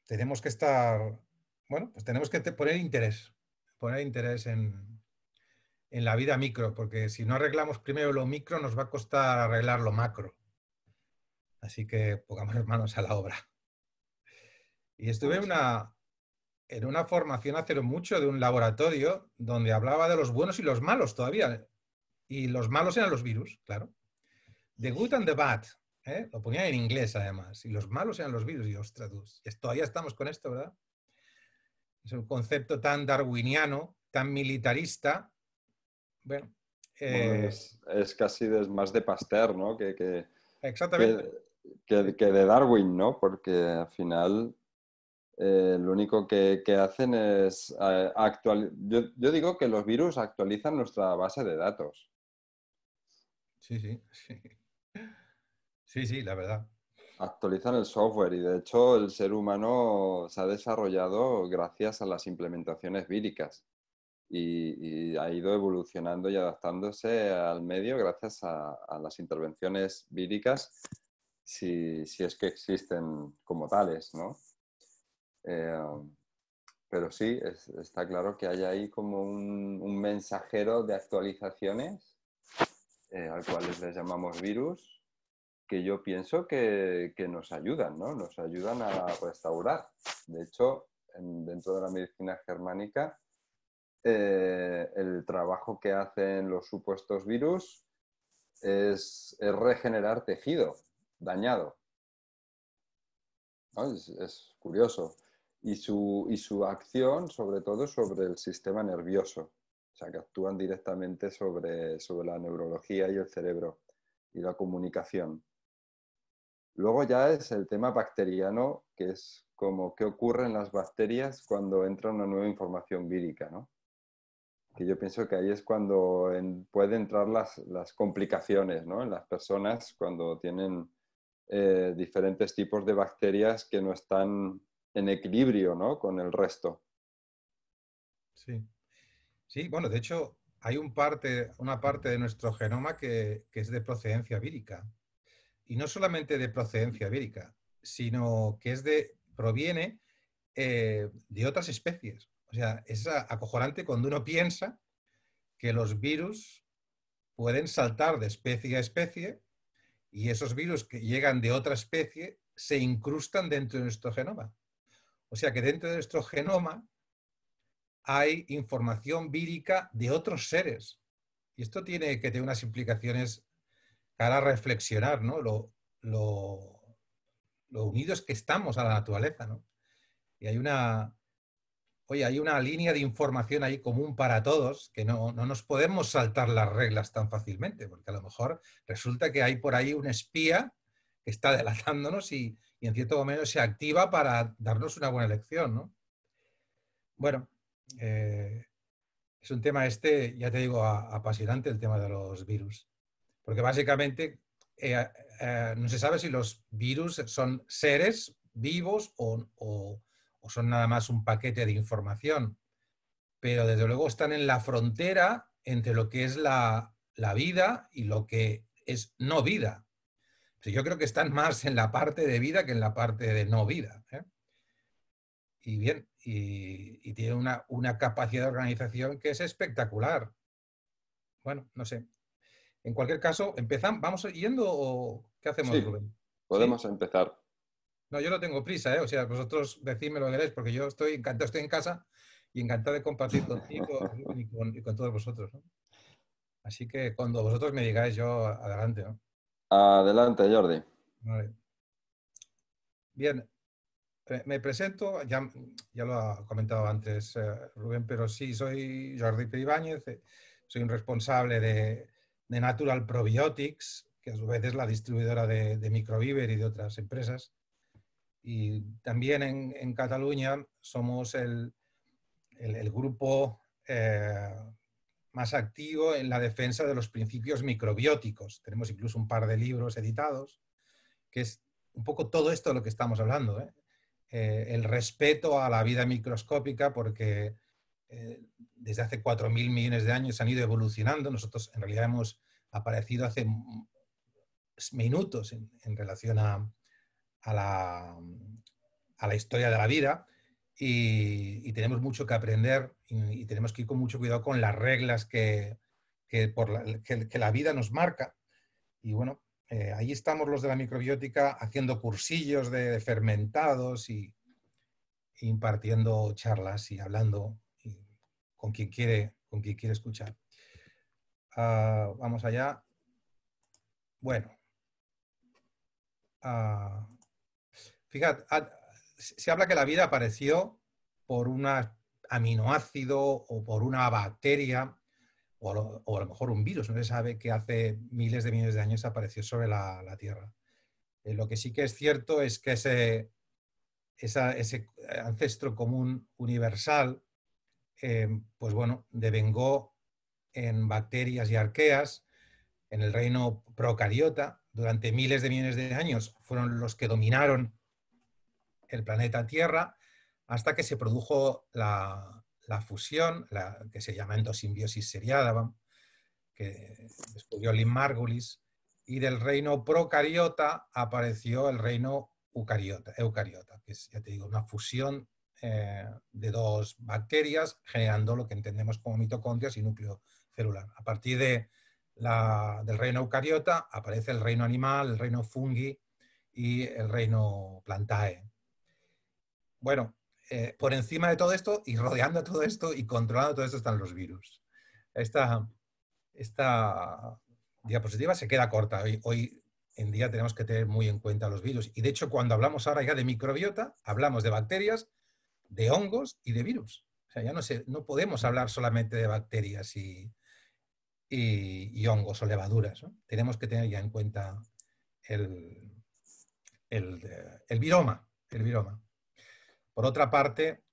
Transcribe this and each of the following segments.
tenemos que estar, bueno, pues tenemos que poner interés en la vida micro, porque si no arreglamos primero lo micro, nos va a costar arreglar lo macro. Así que pongamos manos a la obra. Y estuve Pues en una formación hace mucho de un laboratorio donde hablaba de los buenos y los malos todavía. Y los malos eran los virus, claro. The good and the bad. ¿Eh? Lo ponían en inglés además. Y los malos eran los virus. Y ostras, todavía estamos con esto, ¿verdad? Es un concepto tan darwiniano, tan militarista. Bueno, bueno, eh, es casi más de Pasteur, ¿no? exactamente. Que, que de Darwin, ¿no? Porque al final lo único que hacen es yo digo que los virus actualizan nuestra base de datos. Sí, sí, sí. Sí, sí, la verdad. Actualizan el software y de hecho el ser humano se ha desarrollado gracias a las implementaciones víricas y ha ido evolucionando y adaptándose al medio gracias a las intervenciones víricas, si es que existen como tales, ¿no? Eh, pero sí, está claro que hay ahí como un mensajero de actualizaciones, al cual les llamamos virus, que yo pienso que nos ayudan, ¿no? Nos ayudan a restaurar. De hecho, dentro de la medicina germánica, el trabajo que hacen los supuestos virus es regenerar tejido dañado, ¿no? Es curioso. Y su acción, sobre todo, sobre el sistema nervioso. O sea, que actúan directamente sobre la neurología y el cerebro y la comunicación. Luego ya es el tema bacteriano, que es como qué ocurre en las bacterias cuando entra una nueva información vírica, ¿no? Que yo pienso que ahí es cuando pueden entrar las complicaciones, ¿no? En las personas cuando tienen diferentes tipos de bacterias que no están en equilibrio, ¿no? Con el resto. Sí. Sí, bueno, de hecho, hay una parte de nuestro genoma que es de procedencia vírica. Y no solamente de procedencia vírica, sino que proviene de otras especies. O sea, es acojonante cuando uno piensa que los virus pueden saltar de especie a especie y esos virus que llegan de otra especie se incrustan dentro de nuestro genoma. O sea que dentro de nuestro genoma hay información vírica de otros seres. Y esto tiene que tener unas implicaciones para reflexionar, ¿no? Lo unidos que estamos a la naturaleza, ¿no? Y hay una línea de información ahí común para todos que no nos podemos saltar las reglas tan fácilmente, porque a lo mejor resulta que hay por ahí un espía que está delatándonos y en cierto momento se activa para darnos una buena lección, ¿no? Bueno, eh, es un tema ya te digo, apasionante el tema de los virus, porque básicamente no se sabe si los virus son seres vivos o son nada más un paquete de información, pero desde luego están en la frontera entre lo que es la vida y lo que es no vida. Yo creo que están más en la parte de vida que en la parte de no vida, ¿eh? Y bien, y tiene una capacidad de organización que es espectacular. Bueno, no sé. En cualquier caso, empezamos, ¿vamos yendo o qué hacemos, Sí, Rubén? ¿Sí? podemos empezar. No, yo no tengo prisa, ¿eh? O sea, vosotros decidme lo que queréis, porque yo estoy encantado, estoy en casa y encantado de compartir contigo Rubén, y con todos vosotros, ¿no? Así que cuando vosotros me digáis, yo adelante, ¿no? Adelante, Jordi. Vale. Bien, me presento, ya lo ha comentado antes Rubén, pero sí, soy Jordi Peribáñez, soy un responsable de Natural Probiotics, que a su vez es la distribuidora de Microviver y de otras empresas. Y también en Cataluña somos el grupo más activo en la defensa de los principios microbióticos. Tenemos incluso un par de libros editados, que es un poco todo esto de lo que estamos hablando, ¿eh? El respeto a la vida microscópica, porque desde hace 4.000 millones de años han ido evolucionando. Nosotros en realidad hemos aparecido hace minutos en relación a a la historia de la vida y tenemos mucho que aprender y tenemos que ir con mucho cuidado con las reglas que la vida nos marca. Y bueno, ahí estamos los de la microbiótica haciendo cursillos de fermentados y impartiendo charlas y hablando con quien quiere escuchar. Vamos allá. Bueno, fíjate, se habla que la vida apareció por un aminoácido o por una bacteria o a lo mejor un virus. No se sabe que hace miles de millones de años apareció sobre la Tierra. Lo que sí que es cierto es que ese ancestro común universal, pues bueno, devengó en bacterias y arqueas, en el reino procariota, durante miles de millones de años fueron los que dominaron el planeta Tierra, hasta que se produjo la fusión, que se llama endosimbiosis seriada, que descubrió Lynn Margulis, y del reino procariota apareció el reino eucariota, que es, ya te digo, una fusión de dos bacterias generando lo que entendemos como mitocondrias y núcleo celular. A partir del reino eucariota aparece el reino animal, el reino fungi y el reino plantae. Bueno, por encima de todo esto y rodeando todo esto y controlando todo esto están los virus. Esta diapositiva se queda corta. Hoy en día tenemos que tener muy en cuenta los virus. Y de hecho, cuando hablamos ahora ya de microbiota, hablamos de bacterias, de hongos y de virus. O sea, ya no podemos hablar solamente de bacterias y hongos o levaduras, ¿no? Tenemos que tener ya en cuenta el viroma. Por otra parte,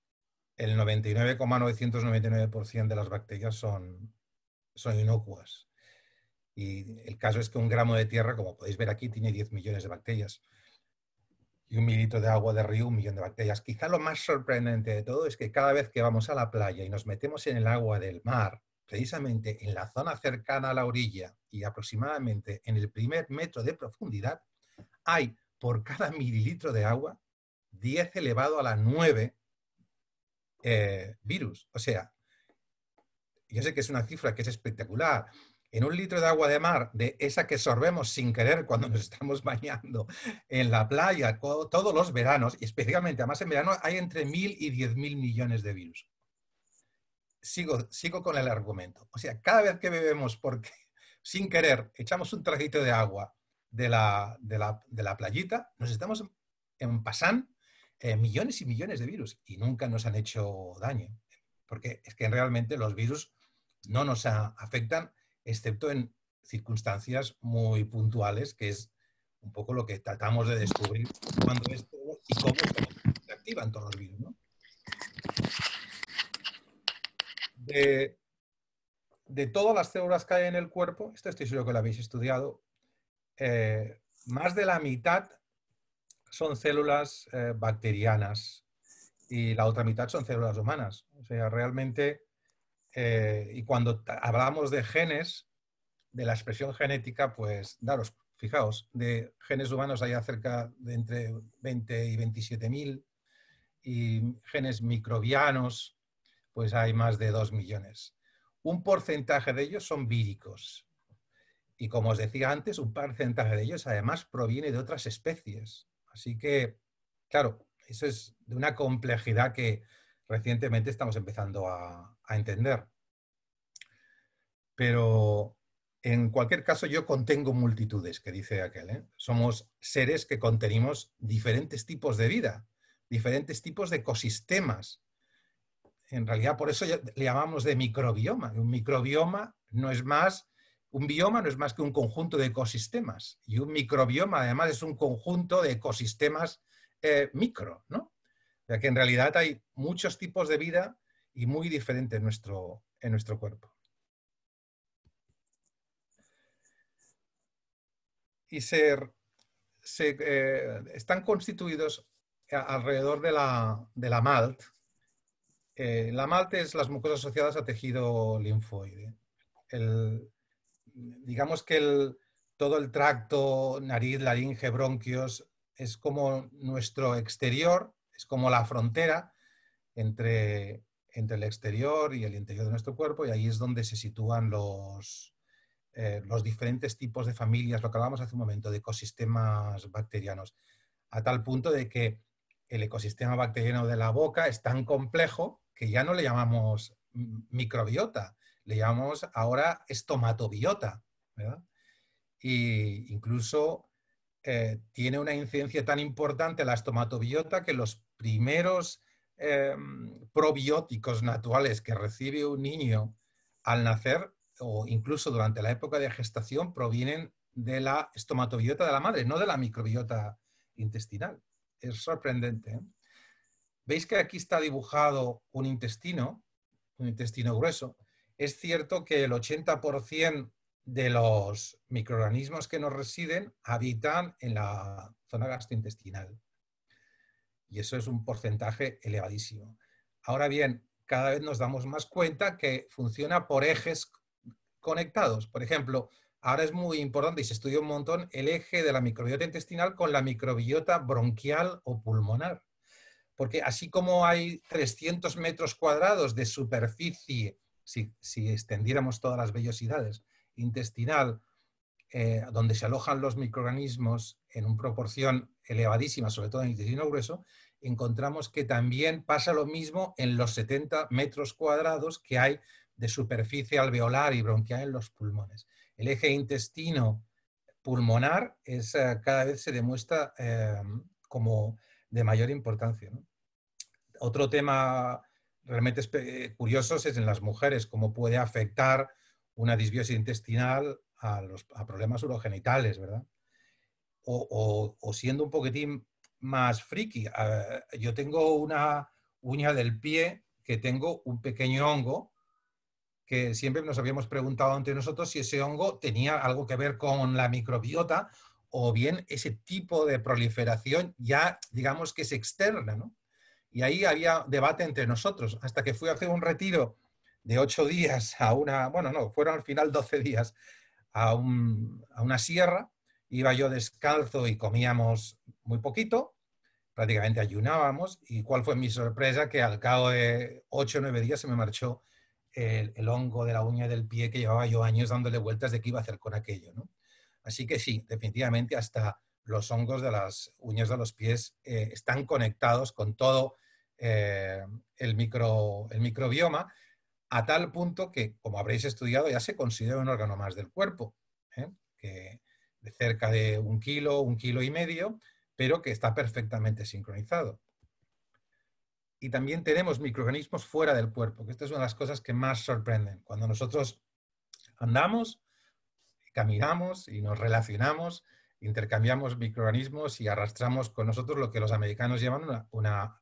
el 99,999% de las bacterias son inocuas. Y el caso es que un gramo de tierra, como podéis ver aquí, tiene 10 millones de bacterias. Y un mililitro de agua de río, 1 millón de bacterias. Quizá lo más sorprendente de todo es que cada vez que vamos a la playa y nos metemos en el agua del mar, precisamente en la zona cercana a la orilla y aproximadamente en el primer metro de profundidad, hay por cada mililitro de agua 10 elevado a la 9 virus. O sea, yo sé que es una cifra que es espectacular. En un litro de agua de mar, de esa que sorbemos sin querer cuando nos estamos bañando en la playa todos los veranos, y especialmente además en verano, hay entre 1.000 y 10.000 millones de virus. Sigo con el argumento. O sea, cada vez que bebemos porque sin querer echamos un trajito de agua de la playita, nos estamos pasando millones y millones de virus y nunca nos han hecho daño. Porque es que realmente los virus no nos afectan, excepto en circunstancias muy puntuales, que es un poco lo que tratamos de descubrir cuando esto y cómo se activan todos los virus, ¿no? De todas las células que hay en el cuerpo, esto estoy seguro que lo habéis estudiado, más de la mitad son células bacterianas y la otra mitad son células humanas. O sea, realmente, y cuando hablamos de genes, de la expresión genética, pues daros, fijaos, de genes humanos hay cerca de entre 20 y 27.000 y genes microbianos, pues hay más de 2 millones. Un porcentaje de ellos son víricos. Y como os decía antes, un porcentaje de ellos además proviene de otras especies. Así que, claro, eso es de una complejidad que recientemente estamos empezando a entender. Pero en cualquier caso yo contengo multitudes, que dice aquel, ¿eh? Somos seres que contenemos diferentes tipos de vida, diferentes tipos de ecosistemas. En realidad por eso le llamamos de microbioma. Un microbioma no es más, un bioma no es más que un conjunto de ecosistemas. Y un microbioma además es un conjunto de ecosistemas micro, ¿no? O sea que en realidad hay muchos tipos de vida y muy diferentes en nuestro cuerpo. Y están constituidos alrededor de la MALT. La MALT es las mucosas asociadas a tejido linfoide. Digamos que todo el tracto, nariz, laringe, bronquios, es como nuestro exterior, Es como la frontera entre el exterior y el interior de nuestro cuerpo, y ahí es donde se sitúan los diferentes tipos de familias, lo que hablábamos hace un momento, de ecosistemas bacterianos, a tal punto de que el ecosistema bacteriano de la boca es tan complejo que ya no le llamamos microbiota, le llamamos ahora estomatobiota, ¿verdad? Y incluso tiene una incidencia tan importante la estomatobiota que los primeros probióticos naturales que recibe un niño al nacer o incluso durante la época de gestación provienen de la estomatobiota de la madre, no de la microbiota intestinal. Es sorprendente, ¿eh? Veis que aquí está dibujado un intestino grueso. Es cierto que el 80% de los microorganismos que nos residen habitan en la zona gastrointestinal. Y eso es un porcentaje elevadísimo. Ahora bien, cada vez nos damos más cuenta que funciona por ejes conectados. Por ejemplo, ahora es muy importante y se estudia un montón el eje de la microbiota intestinal con la microbiota bronquial o pulmonar. Porque así como hay 300 metros cuadrados de superficie, si extendiéramos todas las vellosidades, intestinal, donde se alojan los microorganismos en una proporción elevadísima, sobre todo en el intestino grueso, encontramos que también pasa lo mismo en los 70 metros cuadrados que hay de superficie alveolar y bronquial en los pulmones. El eje intestino pulmonar cada vez se demuestra como de mayor importancia, ¿no? Otro tema realmente curioso es en las mujeres, cómo puede afectar una disbiosis intestinal a problemas urogenitales, ¿verdad? O siendo un poquitín más friki, yo tengo una uña del pie que tengo un pequeño hongo que siempre nos habíamos preguntado entre nosotros si ese hongo tenía algo que ver con la microbiota o bien ese tipo de proliferación ya, digamos, que es externa, ¿no? Y ahí había debate entre nosotros, hasta que fui a hacer un retiro de 8 días bueno, no, fueron al final 12 días a una sierra. Iba yo descalzo y comíamos muy poquito, prácticamente ayunábamos. ¿Y cuál fue mi sorpresa? Que al cabo de 8 o 9 días se me marchó el hongo de la uña del pie que llevaba yo años dándole vueltas de qué iba a hacer con aquello, ¿no? Así que sí, definitivamente hasta los hongos de las uñas de los pies están conectados con todo el microbioma, a tal punto que, como habréis estudiado, ya se considera un órgano más del cuerpo, que de cerca de 1 kilo y medio, pero que está perfectamente sincronizado. Y también tenemos microorganismos fuera del cuerpo, que esta es una de las cosas que más sorprenden. Cuando nosotros andamos, caminamos y nos relacionamos, intercambiamos microorganismos y arrastramos con nosotros lo que los americanos llaman una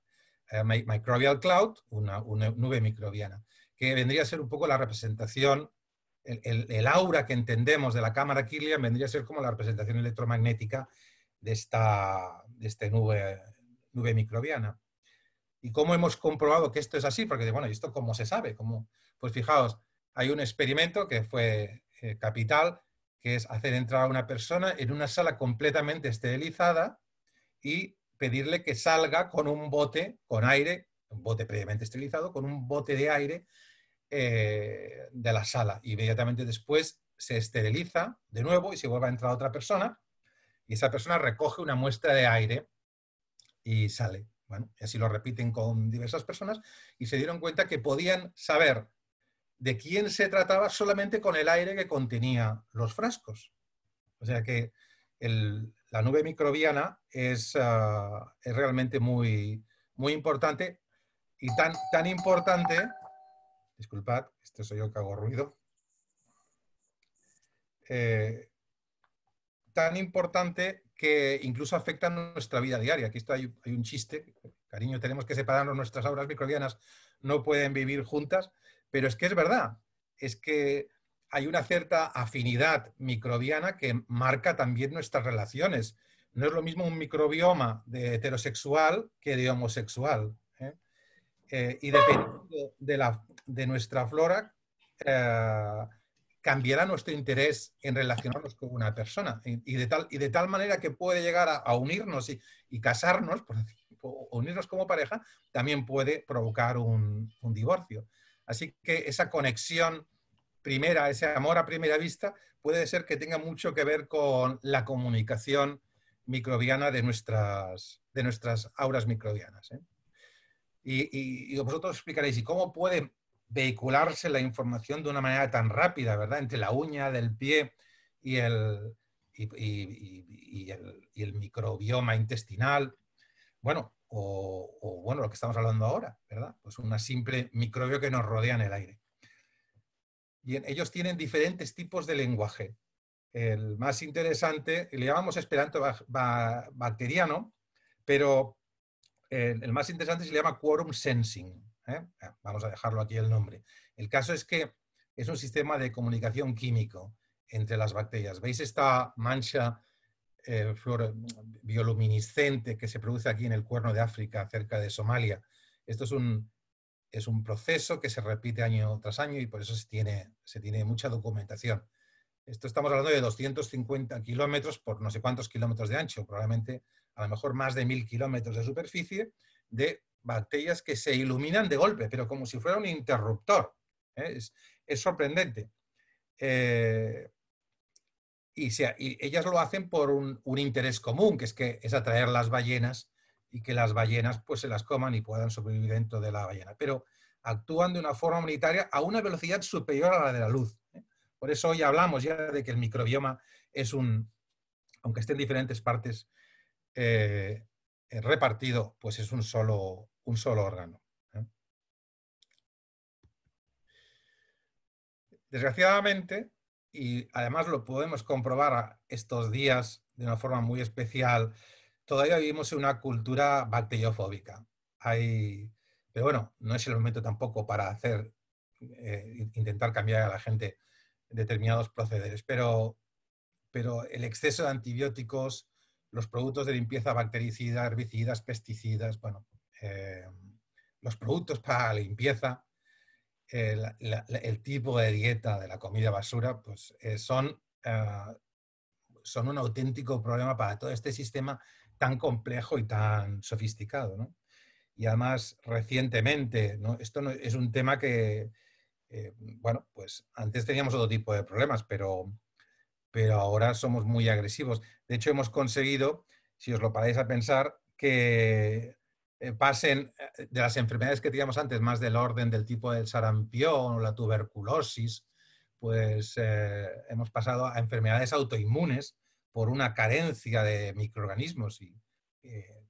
microbial cloud, una nube microbiana, que vendría a ser un poco la representación, el aura que entendemos de la cámara Kirlian vendría a ser como la representación electromagnética de esta nube microbiana. ¿Y cómo hemos comprobado que esto es así? Porque, bueno, ¿y esto cómo se sabe? Pues fijaos, hay un experimento que fue capital, que es hacer entrar a una persona en una sala completamente esterilizada y pedirle que salga con un bote con aire, un bote previamente esterilizado, con un bote de aire de la sala. Inmediatamente después se esteriliza de nuevo y se vuelve a entrar otra persona y esa persona recoge una muestra de aire y sale. Bueno, y así lo repiten con diversas personas y se dieron cuenta que podían saber de quién se trataba solamente con el aire que contenía los frascos. O sea que la nube microbiana es realmente muy, muy importante y tan importante, disculpad, esto soy yo que hago ruido, tan importante que incluso afecta a nuestra vida diaria. Aquí hay un chiste, cariño, tenemos que separarnos, nuestras auras microbianas no pueden vivir juntas, pero es que es verdad, es que hay una cierta afinidad microbiana que marca también nuestras relaciones. No es lo mismo un microbioma de heterosexual que de homosexual, ¿eh? Y dependiendo de nuestra flora, cambiará nuestro interés en relacionarnos con una persona y de tal manera que puede llegar a unirnos y casarnos, unirnos como pareja, también puede provocar un divorcio. Así que esa conexión primera, ese amor a primera vista, puede ser que tenga mucho que ver con la comunicación microbiana de nuestras auras microbianas, ¿eh? Y vosotros explicaréis, ¿y cómo puede vehicularse la información de una manera tan rápida, ¿verdad? Entre la uña del pie y el microbioma intestinal. Bueno, bueno, lo que estamos hablando ahora, ¿verdad? Pues una simple microbio que nos rodea en el aire. Bien, ellos tienen diferentes tipos de lenguaje. El más interesante, le llamamos esperanto bacteriano, pero el más interesante se le llama quorum sensing, ¿eh? Vamos a dejarlo aquí el nombre. El caso es que es un sistema de comunicación químico entre las bacterias. ¿Veis esta mancha bioluminiscente que se produce aquí en el Cuerno de África, cerca de Somalia? Esto es un proceso que se repite año tras año y por eso se tiene mucha documentación. Esto estamos hablando de 250 kilómetros por no sé cuántos kilómetros de ancho, probablemente a lo mejor más de 1000 kilómetros de superficie, de bacterias que se iluminan de golpe, pero como si fuera un interruptor. ¿Eh? Es sorprendente. Y ellas lo hacen por un interés común, que es atraer las ballenas y que las ballenas pues, se las coman y puedan sobrevivir dentro de la ballena. Pero actúan de una forma unitaria a una velocidad superior a la de la luz, ¿eh? Por eso hoy hablamos ya de que el microbioma es aunque esté en diferentes partes repartido, pues es un solo órgano, ¿eh? Desgraciadamente, y además lo podemos comprobar estos días de una forma muy especial, todavía vivimos en una cultura bacteriofóbica. Pero bueno, no es el momento tampoco para intentar cambiar a la gente determinados procederes, pero el exceso de antibióticos, los productos de limpieza bactericida, herbicidas, pesticidas, bueno, los productos para la limpieza, el tipo de dieta de la comida basura, pues son un auténtico problema para todo este sistema tan complejo y tan sofisticado, ¿no? Y además, recientemente, ¿no? Esto no, es un tema que, bueno, pues antes teníamos otro tipo de problemas, pero ahora somos muy agresivos. De hecho, hemos conseguido, si os lo paráis a pensar, que pasen de las enfermedades que teníamos antes, más del orden del tipo del sarampión o la tuberculosis, pues hemos pasado a enfermedades autoinmunes por una carencia de microorganismos,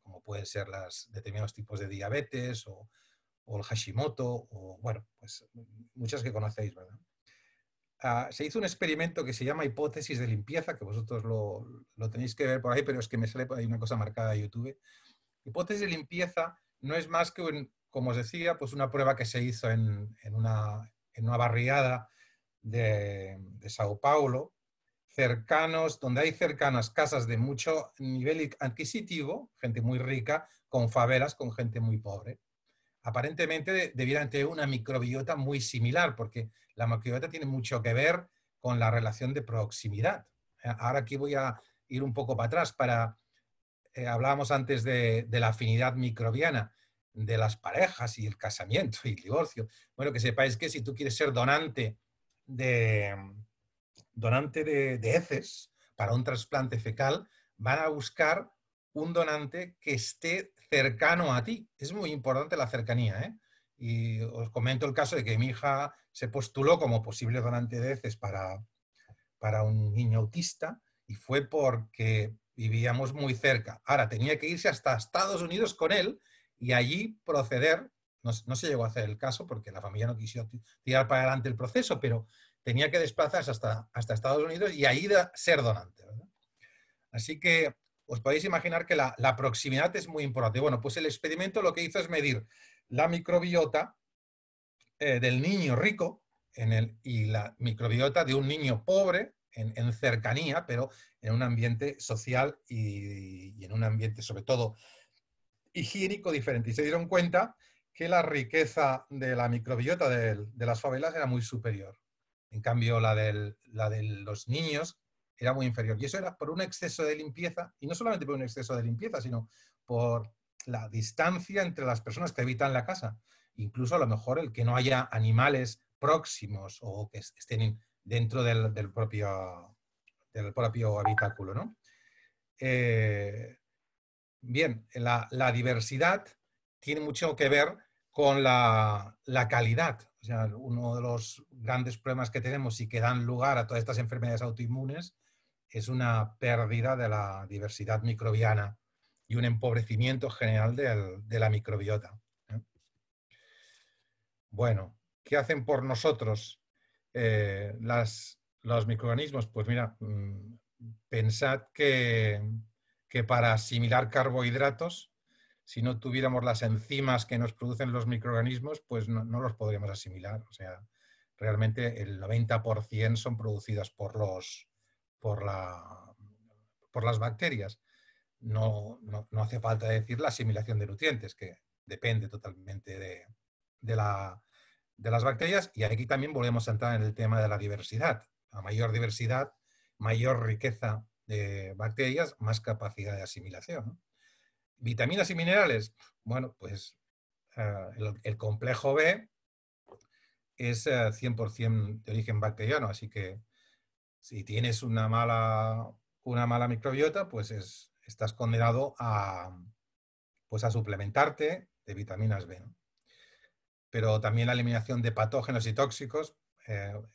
como pueden ser los determinados tipos de diabetes o el Hashimoto, o bueno, pues muchas que conocéis, ¿verdad? Se hizo un experimento que se llama hipótesis de limpieza, que vosotros lo tenéis que ver por ahí, pero es que me sale por ahí una cosa marcada de YouTube. Hipótesis de limpieza no es más que, como os decía, pues una prueba que se hizo en una barriada de Sao Paulo, donde hay cercanas casas de mucho nivel adquisitivo, gente muy rica, con favelas, con gente muy pobre. Aparentemente debieran tener una microbiota muy similar, porque la microbiota tiene mucho que ver con la relación de proximidad. Ahora aquí voy a ir un poco para atrás. Hablábamos antes de la afinidad microbiana, de las parejas y el casamiento y el divorcio. Bueno, que sepáis que si tú quieres ser donante de heces para un trasplante fecal, van a buscar un donante que esté cercano a ti. Es muy importante la cercanía, ¿eh? Y os comento el caso de que mi hija se postuló como posible donante de heces para un niño autista y fue porque vivíamos muy cerca. Ahora, tenía que irse hasta Estados Unidos con él y allí proceder. No se llegó a hacer el caso porque la familia no quiso tirar para adelante el proceso, pero tenía que desplazarse hasta Estados Unidos y ahí ser donante, ¿verdad? Así que os podéis imaginar que la proximidad es muy importante. Bueno, pues el experimento lo que hizo es medir la microbiota del niño rico y la microbiota de un niño pobre en cercanía, pero en un ambiente social y en un ambiente sobre todo higiénico diferente. Y se dieron cuenta que la riqueza de la microbiota de las favelas era muy superior. En cambio, la de los niños era muy inferior. Y eso era por un exceso de limpieza, y no solamente por un exceso de limpieza, sino por la distancia entre las personas que habitan la casa. Incluso a lo mejor el que no haya animales próximos o que estén dentro del propio habitáculo, ¿no? Bien, la diversidad tiene mucho que ver con la calidad. O sea, uno de los grandes problemas que tenemos y que dan lugar a todas estas enfermedades autoinmunes es una pérdida de la diversidad microbiana y un empobrecimiento general de la microbiota, ¿eh? Bueno, ¿qué hacen por nosotros los microorganismos? Pues mira, pensad que para asimilar carbohidratos, si no tuviéramos las enzimas que nos producen los microorganismos, pues no los podríamos asimilar. O sea, realmente el 90% son producidas por las bacterias. No hace falta decir la asimilación de nutrientes, que depende totalmente de las bacterias. Y aquí también volvemos a entrar en el tema de la diversidad. A mayor diversidad, mayor riqueza de bacterias, más capacidad de asimilación, ¿no? Vitaminas y minerales. Bueno, pues el complejo B es 100% de origen bacteriano, así que si tienes una mala microbiota, pues estás condenado pues a suplementarte de vitaminas B, ¿no? Pero también la eliminación de patógenos y tóxicos,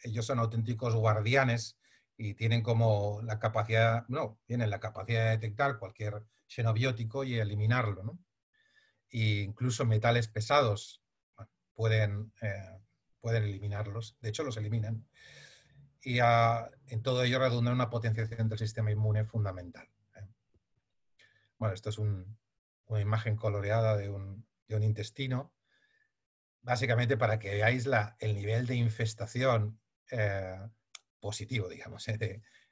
ellos son auténticos guardianes y tienen como la capacidad, tienen la capacidad de detectar cualquier xenobiótico y eliminarlo, ¿no? E incluso metales pesados, bueno, pueden eliminarlos, de hecho los eliminan. Y en todo ello redunda en una potenciación del sistema inmune fundamental, ¿eh? Bueno, esto es una imagen coloreada de un intestino, básicamente para que veáis el nivel de infestación positivo, digamos,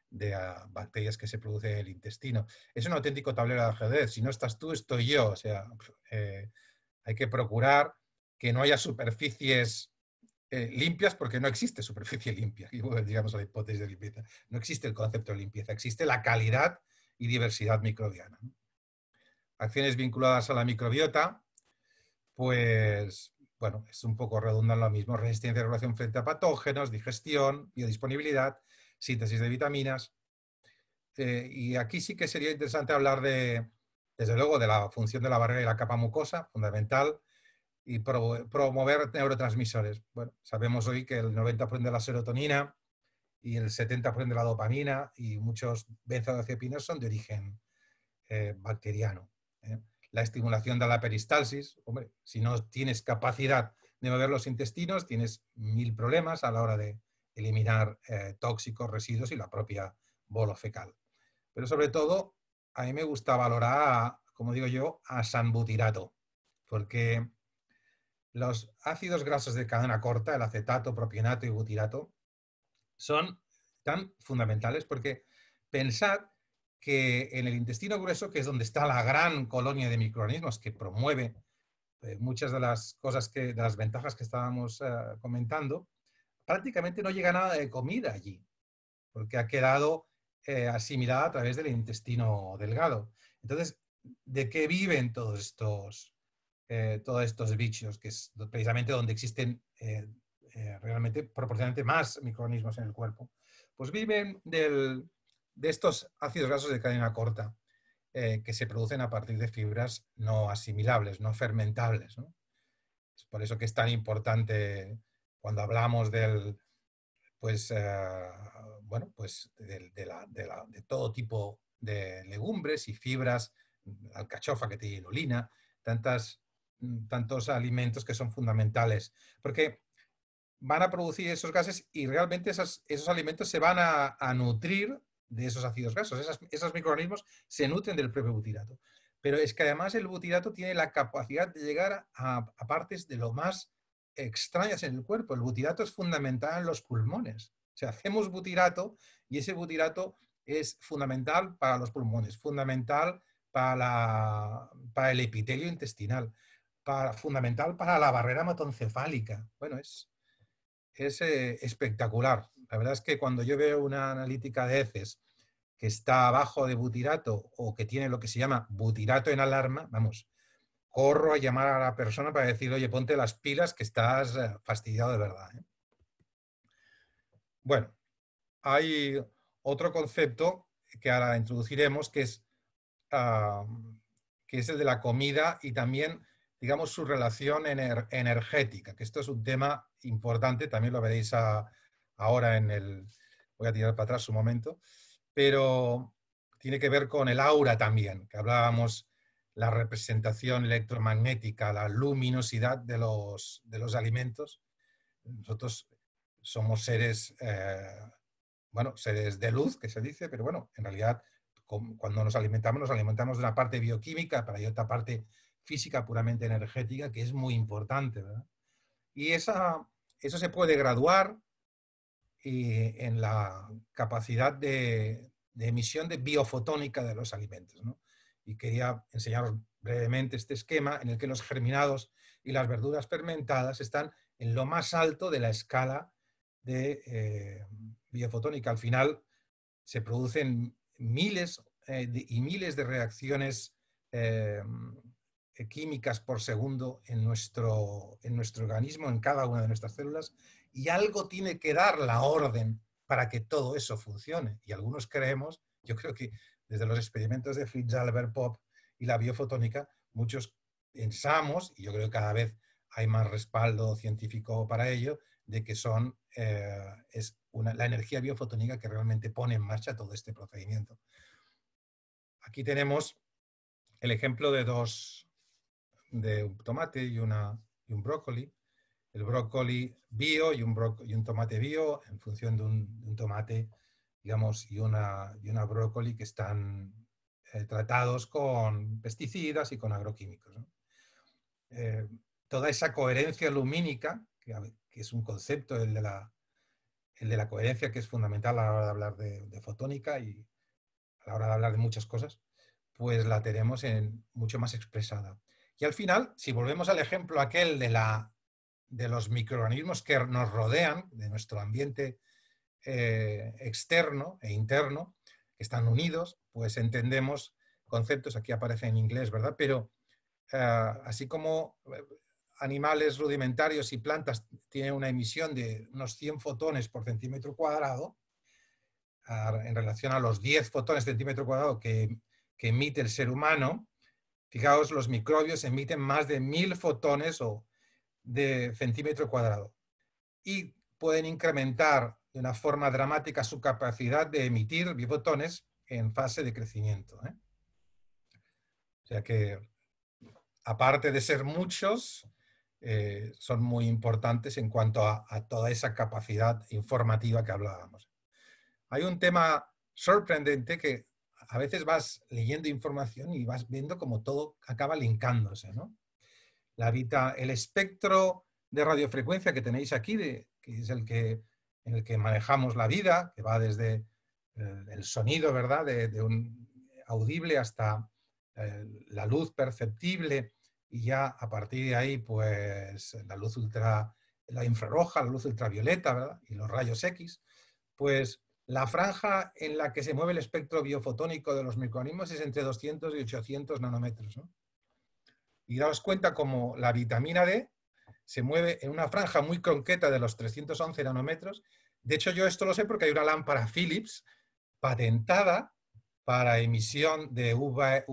de bacterias que se produce en el intestino. Es un auténtico tablero de ajedrez. Si no estás tú, estoy yo. O sea, hay que procurar que no haya superficies limpias, porque no existe superficie limpia. Y digamos a la hipótesis de limpieza. No existe el concepto de limpieza, existe la calidad y diversidad microbiana, ¿no? Acciones vinculadas a la microbiota, pues, bueno, es un poco redundante lo mismo. Resistencia y regulación frente a patógenos, digestión, biodisponibilidad, síntesis de vitaminas. Y aquí sí que sería interesante hablar desde luego, de la función de la barrera y la capa mucosa, fundamental, y promover neurotransmisores. Bueno, sabemos hoy que el 90% de la serotonina y el 70% de la dopamina y muchos benzodiazepinas son de origen bacteriano, ¿eh? La estimulación de la peristalsis. Hombre, si no tienes capacidad de mover los intestinos, tienes 1000 problemas a la hora de eliminar tóxicos, residuos y la propia bolo fecal. Pero sobre todo, a mí me gusta valorar, como digo yo, a sanbutirato, porque los ácidos grasos de cadena corta, el acetato, propionato y butirato, son tan fundamentales porque pensad que en el intestino grueso, que es donde está la gran colonia de microorganismos que promueve muchas de las cosas de las ventajas que estábamos comentando, prácticamente no llega nada de comida allí, porque ha quedado asimilada a través del intestino delgado. Entonces, ¿de qué viven todos estos bichos? Que es precisamente donde existen realmente proporcionalmente más microorganismos en el cuerpo. Pues viven de estos ácidos grasos de cadena corta, que se producen a partir de fibras no asimilables, no fermentables, ¿no? Es por eso que es tan importante cuando hablamos pues, bueno, pues de todo tipo de legumbres y fibras, alcachofa que tiene inulina, tantos alimentos que son fundamentales, porque van a producir esos gases y realmente esos alimentos se van a nutrir de esos ácidos grasos. Esos microorganismos se nutren del propio butirato. Pero es que además el butirato tiene la capacidad de llegar a partes de lo más extrañas en el cuerpo. El butirato es fundamental en los pulmones. O sea, hacemos butirato y ese butirato es fundamental para los pulmones, fundamental para el epitelio intestinal, fundamental para la barrera hematoencefálica. Bueno, es espectacular. La verdad es que cuando yo veo una analítica de heces que está abajo de butirato o que tiene lo que se llama butirato en alarma, vamos, corro a llamar a la persona para decir, oye, ponte las pilas que estás fastidiado de verdad, ¿eh? Bueno, hay otro concepto que ahora introduciremos ah, que es el de la comida y también, digamos, su relación energética, que esto es un tema importante, también lo veréis ahora en el... Voy a tirar para atrás un momento, pero tiene que ver con el aura también, que hablábamos, la representación electromagnética, la luminosidad de los alimentos. Nosotros somos seres, bueno, seres de luz, que se dice, pero bueno, en realidad cuando nos alimentamos de una parte bioquímica, pero hay otra parte física puramente energética que es muy importante, ¿verdad? Y eso se puede graduar en la capacidad de emisión de biofotónica de los alimentos, ¿no? Y quería enseñaros brevemente este esquema en el que los germinados y las verduras fermentadas están en lo más alto de la escala de biofotónica. Al final se producen miles y miles de reacciones eh, químicas por segundo en nuestro organismo, en cada una de nuestras células, y algo tiene que dar la orden para que todo eso funcione. Y algunos creemos, yo creo que desde los experimentos de Fritz Albert Popp y la biofotónica, muchos pensamos, y yo creo que cada vez hay más respaldo científico para ello, de que es la energía biofotónica que realmente pone en marcha todo este procedimiento. Aquí tenemos el ejemplo de un tomate y un brócoli. El brócoli bio y un tomate bio en función de un tomate, digamos, y una brócoli que están tratados con pesticidas y con agroquímicos, ¿no? Toda esa coherencia lumínica, que es un concepto, el de la coherencia, que es fundamental a la hora de hablar de fotónica y a la hora de hablar de muchas cosas, pues la tenemos mucho más expresada. Y al final, si volvemos al ejemplo aquel de los microorganismos que nos rodean, de nuestro ambiente externo e interno, que están unidos, pues entendemos conceptos, aquí aparece en inglés, ¿verdad? Pero así como animales rudimentarios y plantas tienen una emisión de unos 100 fotones por centímetro cuadrado, en relación a los 10 fotones por centímetro cuadrado que emite el ser humano, fijaos, los microbios emiten más de 1000 fotones de centímetro cuadrado y pueden incrementar de una forma dramática su capacidad de emitir biofotones en fase de crecimiento, ¿eh? O sea que, aparte de ser muchos, son muy importantes en cuanto a toda esa capacidad informativa que hablábamos. Hay un tema sorprendente que a veces vas leyendo información y vas viendo como todo acaba linkándose, ¿no? El espectro de radiofrecuencia que tenéis aquí, que es en el que manejamos la vida, que va desde el sonido, ¿verdad?, de un audible hasta la luz perceptible, y ya a partir de ahí, pues la infrarroja, la luz ultravioleta, ¿verdad?, y los rayos X, pues la franja en la que se mueve el espectro biofotónico de los microorganismos es entre 200 y 800 nanómetros, ¿no? Y daos cuenta como la vitamina D se mueve en una franja muy concreta de los 311 nanómetros. De hecho, yo esto lo sé porque hay una lámpara Philips patentada para emisión de VA,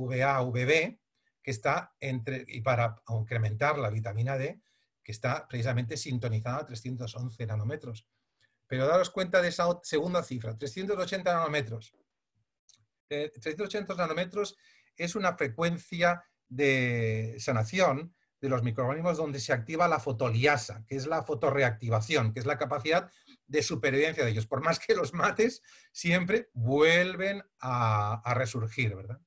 VB, que está y para incrementar la vitamina D, que está precisamente sintonizada a 311 nanómetros. Pero daros cuenta de esa segunda cifra, 380 nanómetros. 380 nanómetros es una frecuencia de sanación de los microorganismos donde se activa la fotoliasa, que es la fotorreactivación, que es la capacidad de supervivencia de ellos. Por más que los mates, siempre vuelven a resurgir, ¿verdad?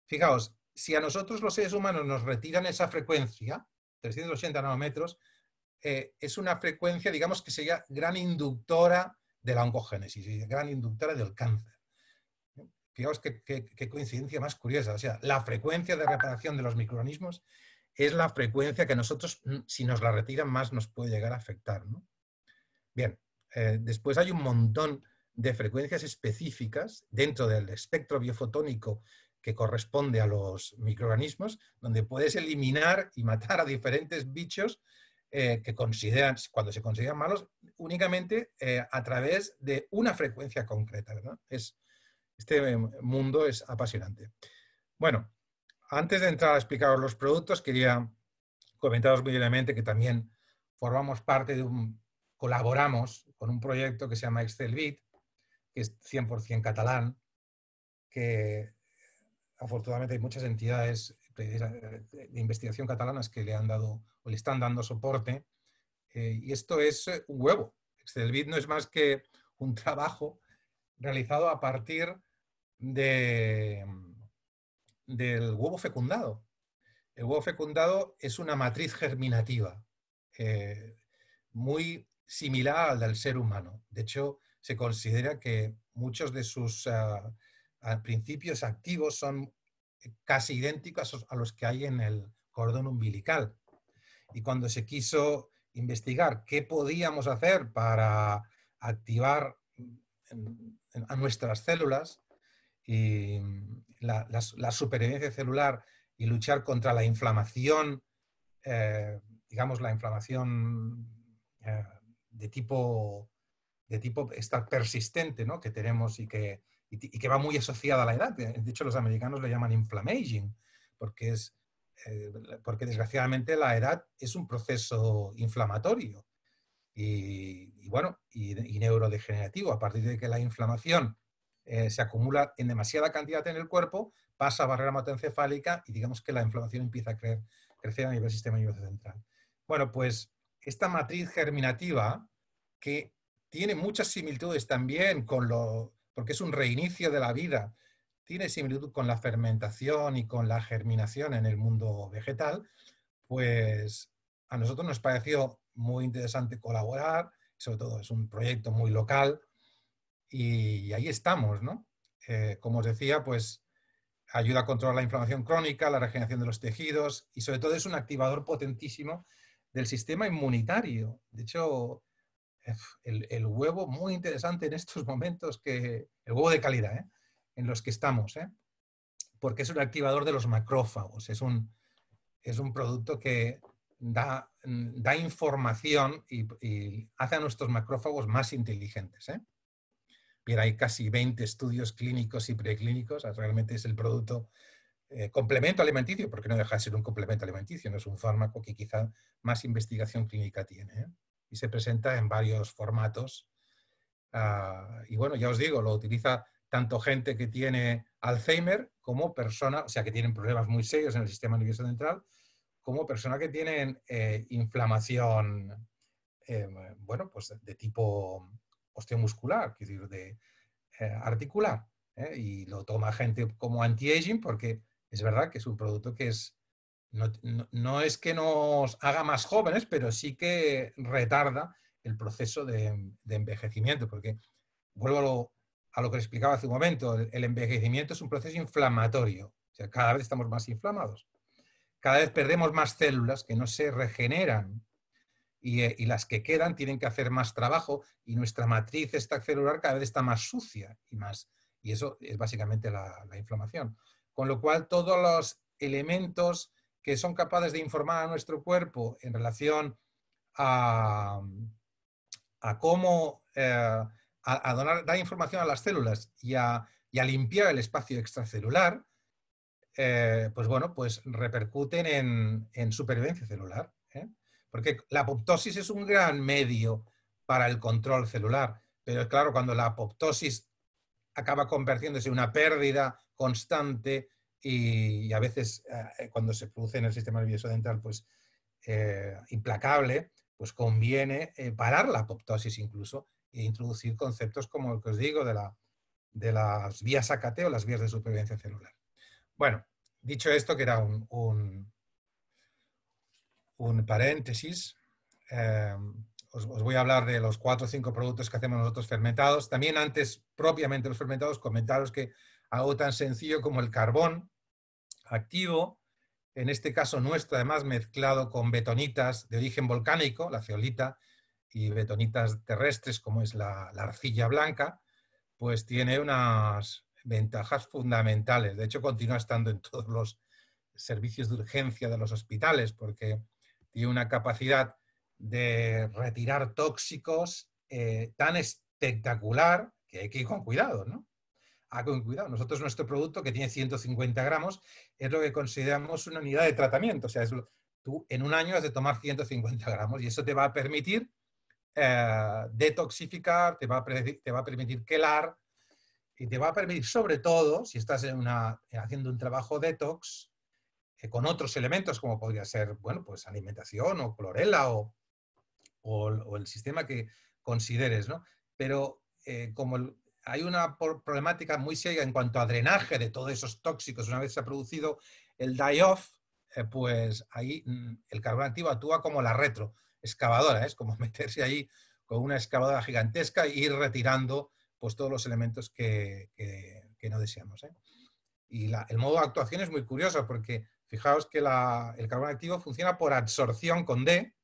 Fijaos, si a nosotros los seres humanos nos retiran esa frecuencia, 380 nanómetros, es una frecuencia, digamos, que sería gran inductora de la oncogénesis, gran inductora del cáncer. Fijaos qué coincidencia más curiosa. O sea, la frecuencia de reparación de los microorganismos es la frecuencia que nosotros, si nos la retiran, más nos puede llegar a afectar, ¿no? Bien, después hay un montón de frecuencias específicas dentro del espectro biofotónico que corresponde a los microorganismos, donde puedes eliminar y matar a diferentes bichos que cuando se consideran malos, únicamente a través de una frecuencia concreta, ¿verdad? Este mundo es apasionante. Bueno, antes de entrar a explicaros los productos, quería comentaros muy brevemente que también formamos parte colaboramos con un proyecto que se llama Excelbit, que es 100% catalán, que afortunadamente hay muchas entidades de investigación catalanas que le han dado o le están dando soporte. Y esto es un huevo. Excelbit no es más que un trabajo realizado a partir del huevo fecundado. El huevo fecundado es una matriz germinativa muy similar al del ser humano. De hecho, se considera que muchos de sus principios activos son casi idénticos a los que hay en el cordón umbilical. Y cuando se quiso investigar qué podíamos hacer para activar a nuestras células y la supervivencia celular y luchar contra la inflamación, digamos la inflamación de tipo esta persistente, ¿no?, que tenemos y que va muy asociada a la edad. De hecho, los americanos le llaman inflammaging, porque desgraciadamente la edad es un proceso inflamatorio y neurodegenerativo. A partir de que la inflamación se acumula en demasiada cantidad en el cuerpo, pasa a barrera hematoencefálica y digamos que la inflamación empieza a crecer a nivel del sistema nervioso central. Bueno, pues esta matriz germinativa, que tiene muchas similitudes también porque es un reinicio de la vida, tiene similitud con la fermentación y con la germinación en el mundo vegetal, pues a nosotros nos pareció muy interesante colaborar, sobre todo es un proyecto muy local y ahí estamos, ¿no? Como os decía, pues ayuda a controlar la inflamación crónica, la regeneración de los tejidos y sobre todo es un activador potentísimo del sistema inmunitario. De hecho, el huevo muy interesante en estos momentos, el huevo de calidad, en los que estamos, porque es un activador de los macrófagos, es un producto que da información y hace a nuestros macrófagos más inteligentes. Bien, hay casi 20 estudios clínicos y preclínicos, realmente es el producto complemento alimenticio, porque no deja de ser un complemento alimenticio, no es un fármaco que quizá más investigación clínica tiene. Y se presenta en varios formatos. Y bueno, ya os digo, lo utiliza tanto gente que tiene Alzheimer como personas, o sea, que tienen problemas muy serios en el sistema nervioso central, como personas que tienen inflamación, bueno, pues de tipo osteomuscular, es decir, articular. Y lo toma gente como anti-aging porque es verdad que es un producto que no es que nos haga más jóvenes, pero sí que retarda el proceso de envejecimiento, porque vuelvo a lo que les explicaba hace un momento, el envejecimiento es un proceso inflamatorio, o sea, cada vez estamos más inflamados, cada vez perdemos más células que no se regeneran y las que quedan tienen que hacer más trabajo y nuestra matriz celular cada vez está más sucia y eso es básicamente la inflamación. Con lo cual, todos los elementos que son capaces de informar a nuestro cuerpo en relación a cómo dar información a las células y a limpiar el espacio extracelular, pues bueno, pues repercuten en supervivencia celular. Porque la apoptosis es un gran medio para el control celular, pero claro, cuando la apoptosis acaba convirtiéndose en una pérdida constante y a veces cuando se produce en el sistema nervioso central, pues implacable, pues conviene parar la apoptosis incluso e introducir conceptos como el que os digo de las vías AKT o las vías de supervivencia celular. Bueno, dicho esto, que era un paréntesis, os voy a hablar de los 4 o 5 productos que hacemos nosotros fermentados. También antes, propiamente los fermentados, comentaros que algo tan sencillo como el carbón activo, en este caso nuestro, además mezclado con betonitas de origen volcánico, la zeolita, y betonitas terrestres como es la arcilla blanca, pues tiene unas ventajas fundamentales. De hecho, continúa estando en todos los servicios de urgencia de los hospitales porque tiene una capacidad de retirar tóxicos tan espectacular que hay que ir con cuidado, ¿no? Con cuidado. Nosotros, nuestro producto, que tiene 150 gramos, es lo que consideramos una unidad de tratamiento. O sea, tú en un año has de tomar 150 gramos y eso te va a permitir detoxificar, te va a permitir quelar y te va a permitir, sobre todo, si estás haciendo un trabajo detox, con otros elementos como podría ser, bueno, pues alimentación o clorela o el sistema que consideres, ¿no? Pero como hay una problemática muy seria en cuanto a drenaje de todos esos tóxicos una vez se ha producido el die-off, pues ahí el carbón activo actúa como la retroexcavadora, es como meterse ahí con una excavadora gigantesca e ir retirando pues todos los elementos que no deseamos, ¿eh? Y el modo de actuación es muy curioso porque fijaos que el carbón activo funciona por absorción con D.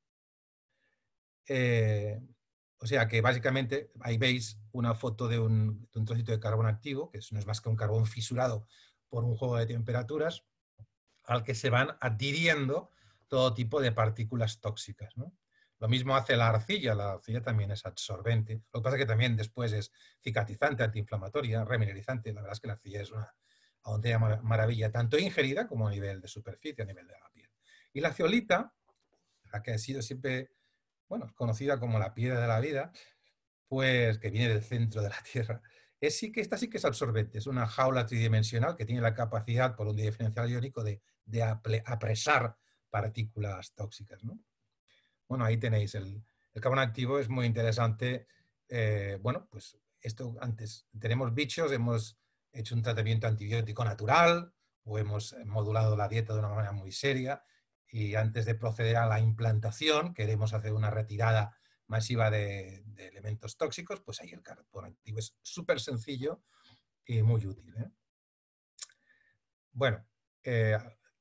O sea que básicamente ahí veis una foto de un trocito de carbón activo, que no es más que un carbón fisurado por un juego de temperaturas, al que se van adhiriendo todo tipo de partículas tóxicas, ¿no? Lo mismo hace la arcilla también es absorbente. Lo que pasa es que también después es cicatrizante, antiinflamatoria, remineralizante. La verdad es que la arcilla es una auténtica maravilla, tanto ingerida como a nivel de superficie, a nivel de la piel. Y la zeolita, la que ha sido siempre, bueno, conocida como la piedra de la vida, pues que viene del centro de la Tierra, esta sí que es absorbente, es una jaula tridimensional que tiene la capacidad, por un diferencial iónico, de apresar partículas tóxicas, ¿no? Bueno, ahí tenéis el carbón activo, es muy interesante. Bueno, pues esto antes, tenemos bichos, hemos hecho un tratamiento antibiótico natural o hemos modulado la dieta de una manera muy seria y antes de proceder a la implantación queremos hacer una retirada masiva de elementos tóxicos, pues ahí el carbón activo es súper sencillo y muy útil, ¿eh? Bueno,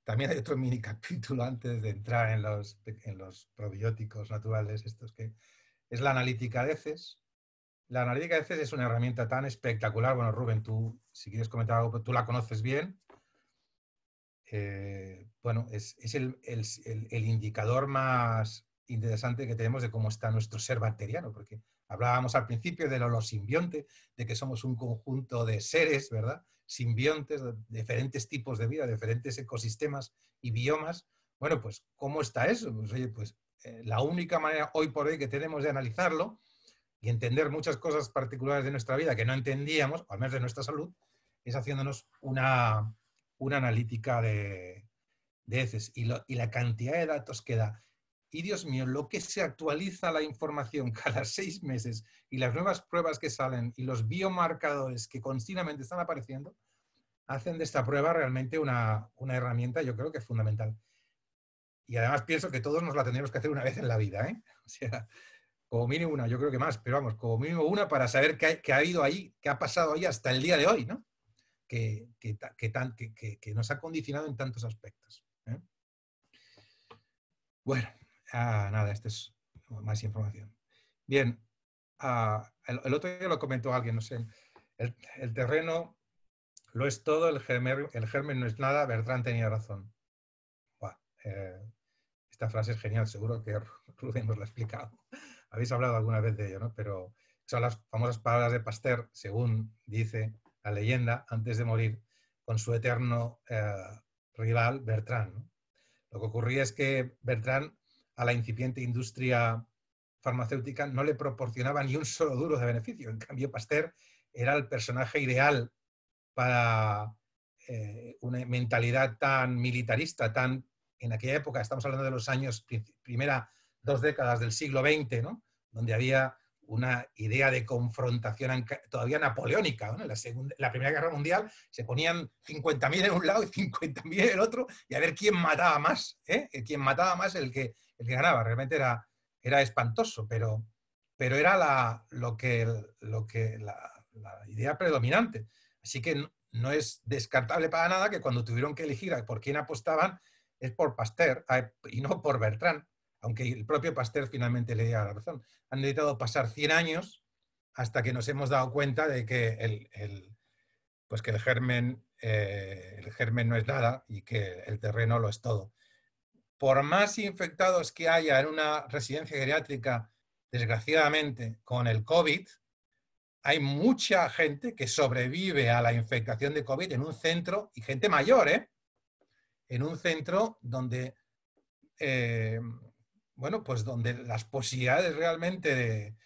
también hay otro mini capítulo antes de entrar en los probióticos naturales, estos que es la analítica de heces. La analítica de heces es una herramienta tan espectacular. Bueno, Rubén, tú, si quieres comentar algo, tú la conoces bien. Bueno, es el indicador más interesante que tenemos de cómo está nuestro ser bacteriano, porque hablábamos al principio del holosimbionte, de que somos un conjunto de seres, ¿verdad? Simbiontes, de diferentes tipos de vida, diferentes ecosistemas y biomas. Bueno, pues, ¿cómo está eso? Pues, oye, pues la única manera hoy por hoy que tenemos de analizarlo y entender muchas cosas particulares de nuestra vida que no entendíamos, o al menos de nuestra salud, es haciéndonos una analítica de heces y la cantidad de datos que da. Y Dios mío, lo que se actualiza la información cada 6 meses y las nuevas pruebas que salen y los biomarcadores que continuamente están apareciendo, hacen de esta prueba realmente una herramienta, yo creo que es fundamental. Y además pienso que todos nos la tendríamos que hacer una vez en la vida, ¿eh? O sea, como mínimo una, yo creo que más, pero vamos, como mínimo una para saber qué ha habido ahí, qué ha pasado ahí hasta el día de hoy, ¿no? Que nos ha condicionado en tantos aspectos, ¿eh? Bueno, nada, esto es más información. Bien, el otro día lo comentó alguien, no sé, el terreno lo es todo, el germen no es nada, Bertrand tenía razón. Buah, esta frase es genial, seguro que Rubén nos lo ha explicado. Habéis hablado alguna vez de ello, ¿no? Pero son las famosas palabras de Pasteur, según dice la leyenda, antes de morir, con su eterno rival Bertrand, ¿no? Lo que ocurría es que Bertrand a la incipiente industria farmacéutica no le proporcionaba ni un solo duro de beneficio. En cambio, Pasteur era el personaje ideal para una mentalidad tan militarista, tan en aquella época, estamos hablando de los años, primera 2 décadas del siglo XX, ¿no? Donde había una idea de confrontación todavía napoleónica, ¿no? La Primera Guerra Mundial se ponían 50.000 en un lado y 50.000 en el otro y a ver quién mataba más, ¿eh? Quien mataba más el que ganaba. Realmente era espantoso, pero era la idea predominante. Así que no es descartable para nada que cuando tuvieron que elegir por quién apostaban es por Pasteur y no por Bertrand, aunque el propio Pasteur finalmente le diera la razón. Han necesitado pasar 100 años hasta que nos hemos dado cuenta de que pues que el germen no es nada y que el terreno lo es todo. Por más infectados que haya en una residencia geriátrica, desgraciadamente, con el COVID, hay mucha gente que sobrevive a la infectación de COVID en un centro, y gente mayor, en un centro donde, bueno, pues donde las posibilidades realmente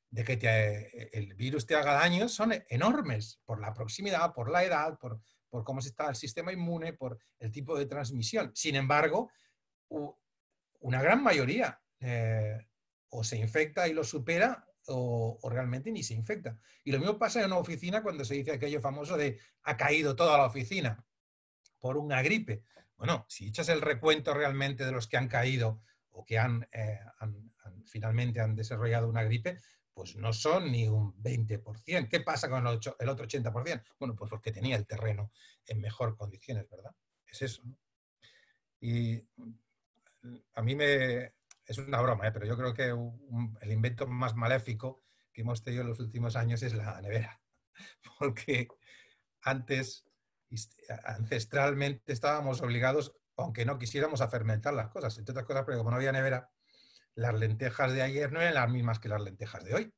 de que el virus te haga daño son enormes por la proximidad, por la edad, por cómo está el sistema inmune, por el tipo de transmisión. Sin embargo, una gran mayoría o se infecta y lo supera o realmente ni se infecta. Y lo mismo pasa en una oficina cuando se dice aquello famoso de ha caído toda la oficina por una gripe. Bueno, si echas el recuento realmente de los que han caído o que finalmente han desarrollado una gripe, pues no son ni un 20%. ¿Qué pasa con el otro 80%? Bueno, pues porque tenía el terreno en mejor condiciones, ¿verdad? Es eso, ¿no? Y a mí es una broma, pero yo creo que el invento más maléfico que hemos tenido en los últimos años es la nevera. Porque antes, ancestralmente, estábamos obligados, aunque no quisiéramos, a fermentar las cosas. Entre otras cosas, porque como no había nevera, las lentejas de ayer no eran las mismas que las lentejas de hoy.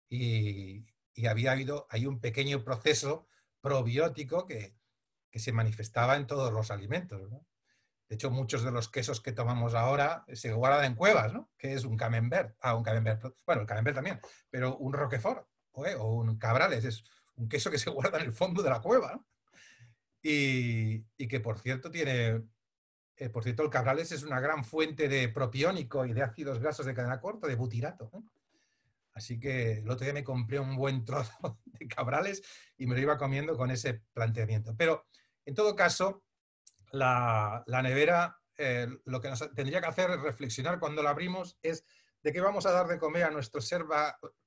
Y hay un pequeño proceso probiótico que se manifestaba en todos los alimentos, ¿no? De hecho, muchos de los quesos que tomamos ahora se guardan en cuevas, ¿no? Que es un camembert. Un camembert. Bueno, el camembert también, pero un roquefort o un cabrales es un queso que se guarda en el fondo de la cueva, ¿no? Y que, por cierto, el cabrales es una gran fuente de propiónico y de ácidos grasos de cadena corta, de butirato, ¿eh? Así que el otro día me compré un buen trozo de cabrales y me lo iba comiendo con ese planteamiento. Pero, en todo caso, la nevera, lo que nos tendría que hacer es reflexionar cuando la abrimos es de qué vamos a dar de comer a nuestro ser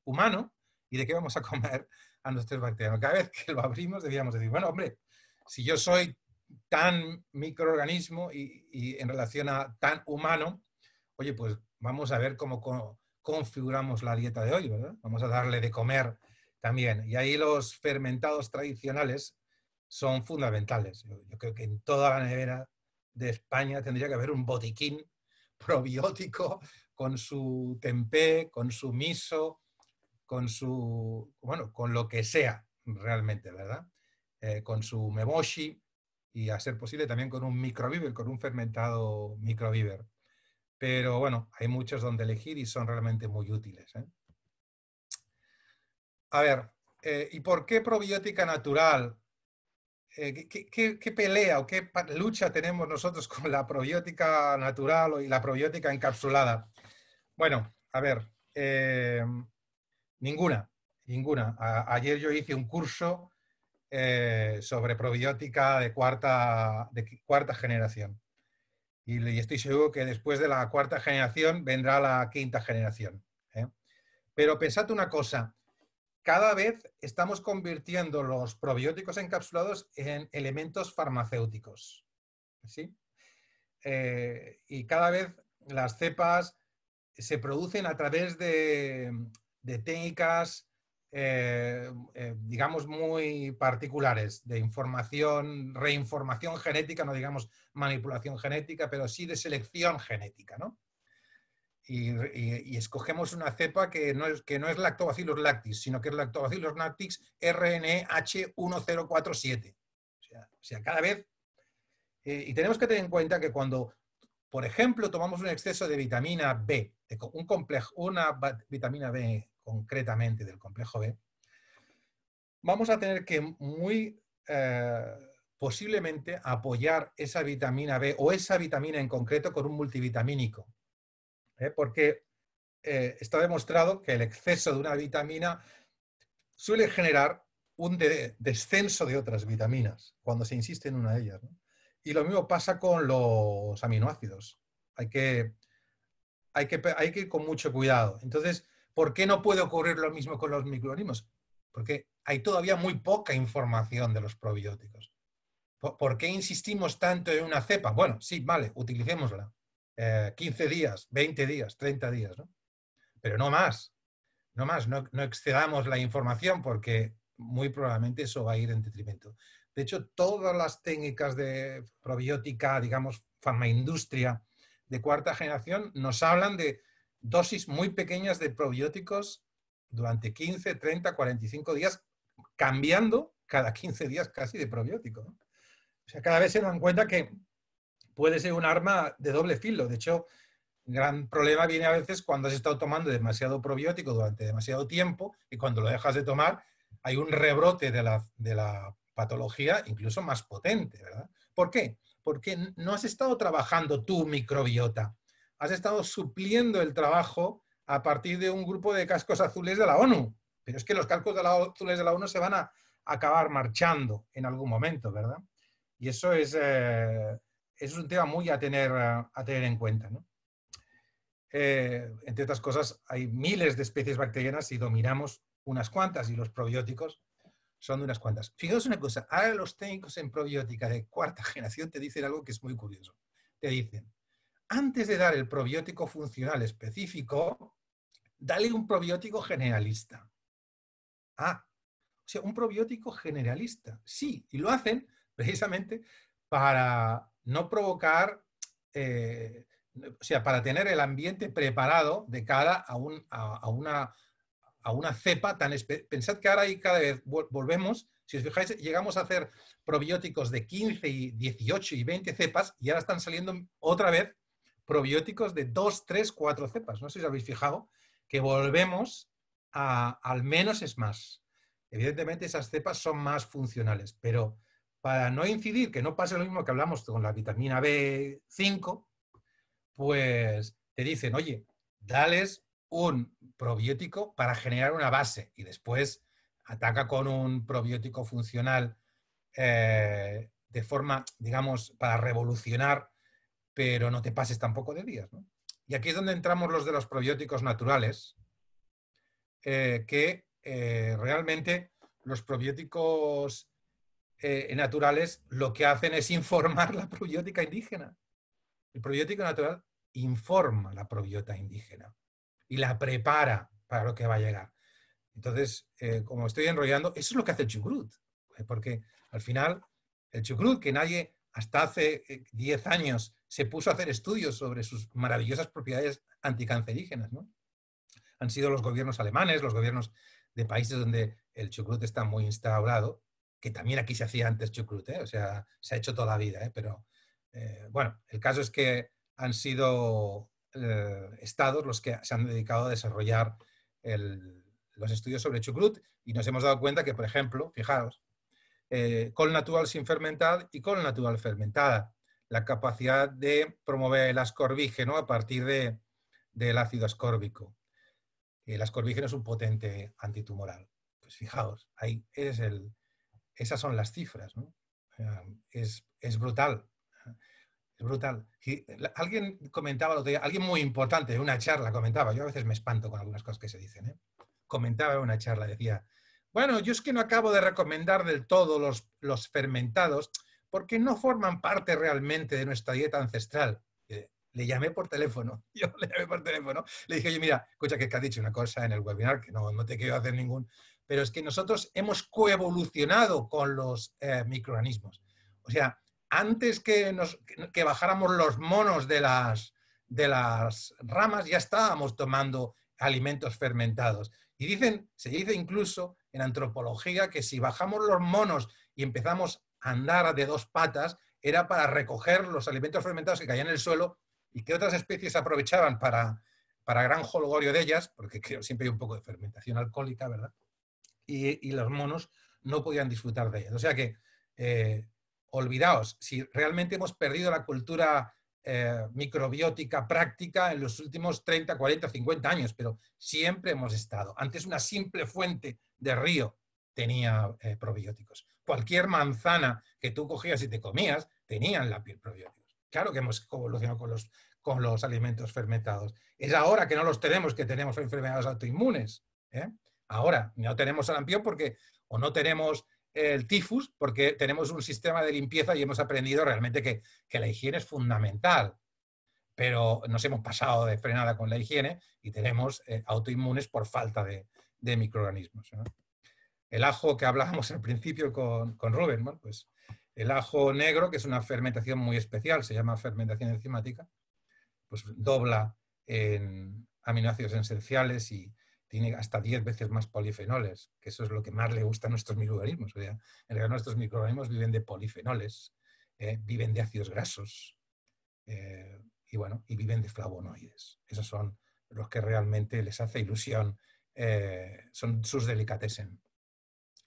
humano y de qué vamos a comer a nuestros bacterianos. Cada vez que lo abrimos deberíamos decir, bueno, hombre, si yo soy tan microorganismo y en relación a tan humano, oye, pues vamos a ver cómo configuramos la dieta de hoy, ¿verdad? Vamos a darle de comer también. Y ahí los fermentados tradicionales son fundamentales. Yo creo que en toda la nevera de España tendría que haber un botiquín probiótico con su tempé, con su miso, con lo que sea realmente, ¿verdad? Con su meboshi y, a ser posible, también con un microvíver, con un fermentado microvíver. Pero bueno, hay muchos donde elegir y son realmente muy útiles, ¿eh? A ver, ¿y por qué probiótica natural? ¿Qué pelea o qué lucha tenemos nosotros con la probiótica natural y la probiótica encapsulada? Bueno, a ver, ninguna. Ayer yo hice un curso sobre probiótica de cuarta generación. Y estoy seguro que después de la cuarta generación vendrá la quinta generación, ¿eh? Pero pensad una cosa, cada vez estamos convirtiendo los probióticos encapsulados en elementos farmacéuticos, ¿sí? Y cada vez las cepas se producen a través de técnicas, digamos, muy particulares, de reinformación genética, no digamos manipulación genética, pero sí de selección genética, ¿no? Y escogemos una cepa que no es Lactobacillus lactis, sino que es Lactobacillus lactis RNH1047. O sea, cada vez... y tenemos que tener en cuenta que cuando, por ejemplo, tomamos un exceso de vitamina B, una vitamina B concretamente del complejo B, vamos a tener que muy posiblemente apoyar esa vitamina B o esa vitamina en concreto con un multivitamínico. Porque está demostrado que el exceso de una vitamina suele generar un descenso de otras vitaminas cuando se insiste en una de ellas, ¿no? Y lo mismo pasa con los aminoácidos. Hay que ir con mucho cuidado. Entonces, ¿por qué no puede ocurrir lo mismo con los microorganismos? Porque hay todavía muy poca información de los probióticos. ¿Por qué insistimos tanto en una cepa? Bueno, sí, vale, utilicémosla. 15 días, 20 días, 30 días, ¿no? Pero no más. No excedamos la información porque muy probablemente eso va a ir en detrimento. De hecho, todas las técnicas de probiótica, digamos, farmaindustria de cuarta generación, nos hablan de dosis muy pequeñas de probióticos durante 15, 30, 45 días, cambiando cada 15 días casi de probiótico, ¿no? O sea, cada vez se dan cuenta que puede ser un arma de doble filo. De hecho, el gran problema viene a veces cuando has estado tomando demasiado probiótico durante demasiado tiempo y cuando lo dejas de tomar hay un rebrote de la patología incluso más potente, ¿verdad? ¿Por qué? Porque no has estado trabajando tu microbiota, has estado supliendo el trabajo a partir de un grupo de cascos azules de la ONU. Pero es que los cascos azules de la ONU se van a acabar marchando en algún momento, ¿verdad? Y eso es un tema muy a tener en cuenta, ¿no? Entre otras cosas, hay miles de especies bacterianas y dominamos unas cuantas y los probióticos son de unas cuantas. Fijaos una cosa, ahora los técnicos en probiótica de cuarta generación te dicen algo que es muy curioso. Te dicen, antes de dar el probiótico funcional específico, dale un probiótico generalista. Ah, o sea, un probiótico generalista. Sí, y lo hacen precisamente para no provocar, o sea, para tener el ambiente preparado de cara a una cepa tan especial. Pensad que ahora y cada vez volvemos, si os fijáis, llegamos a hacer probióticos de 15, y 18 y 20 cepas y ahora están saliendo otra vez probióticos de 2, 3, 4 cepas. No sé si os habéis fijado que volvemos a al menos es más. Evidentemente esas cepas son más funcionales, pero para no incidir, que no pase lo mismo que hablamos con la vitamina B5, pues te dicen, oye, dales un probiótico para generar una base y después ataca con un probiótico funcional de forma, digamos, para revolucionar, pero no te pases tampoco de días, ¿no? Y aquí es donde entramos los de los probióticos naturales, que realmente los probióticos naturales lo que hacen es informar la probiótica indígena. El probiótico natural informa la probiota indígena y la prepara para lo que va a llegar. Entonces, como estoy enrollando, eso es lo que hace el chucrut, porque al final el chucrut, que nadie hasta hace 10 años se puso a hacer estudios sobre sus maravillosas propiedades anticancerígenas, ¿no? Han sido los gobiernos alemanes, los gobiernos de países donde el chucrut está muy instaurado, que también aquí se hacía antes chucrut, o sea, se ha hecho toda la vida, pero bueno, el caso es que han sido estados los que se han dedicado a desarrollar los estudios sobre chucrut y nos hemos dado cuenta que, por ejemplo, fijaos, col natural sin fermentar y col natural fermentada, la capacidad de promover el ascorbígeno a partir del ácido ascórbico. El ascorbígeno es un potente antitumoral. Pues fijaos, ahí esas son las cifras, ¿no? Es brutal. Es brutal. Alguien comentaba el otro día, alguien muy importante en una charla comentaba, yo a veces me espanto con algunas cosas que se dicen, comentaba en una charla, decía, bueno, yo es que no acabo de recomendar del todo los fermentados porque no forman parte realmente de nuestra dieta ancestral. Le llamé por teléfono, le dije, oye, mira, escucha que has dicho una cosa en el webinar, que no te quiero hacer ningún, pero es que nosotros hemos coevolucionado con los microorganismos. O sea, antes que bajáramos los monos de las ramas, ya estábamos tomando alimentos fermentados. Y se dice incluso en antropología que si bajamos los monos y empezamos a andar de dos patas, era para recoger los alimentos fermentados que caían en el suelo y que otras especies aprovechaban para gran jolgorio de ellas, porque creo siempre hay un poco de fermentación alcohólica, ¿verdad? Y los monos no podían disfrutar de ellas. O sea que, olvidaos, si realmente hemos perdido la cultura microbiótica práctica en los últimos 30, 40, 50 años, pero siempre hemos estado. Antes una simple fuente de río tenía probióticos. Cualquier manzana que tú cogías y te comías tenía en la piel probióticos. Claro que hemos evolucionado con los alimentos fermentados. Es ahora que no los tenemos que tenemos enfermedades autoinmunes. Ahora no tenemos sarampión o no tenemos el tifus porque tenemos un sistema de limpieza y hemos aprendido realmente que la higiene es fundamental. Pero nos hemos pasado de frenada con la higiene y tenemos autoinmunes por falta de microorganismos, ¿no? el ajo que hablábamos al principio con Rubén, ¿no? Pues el ajo negro, que es una fermentación muy especial, se llama fermentación enzimática, pues dobla en aminoácidos esenciales y tiene hasta 10 veces más polifenoles, que eso es lo que más le gusta a nuestros microorganismos. O sea, en realidad nuestros microorganismos viven de polifenoles, viven de ácidos grasos y, bueno, y viven de flavonoides. Esos son los que realmente les hace ilusión, son sus delicatessen.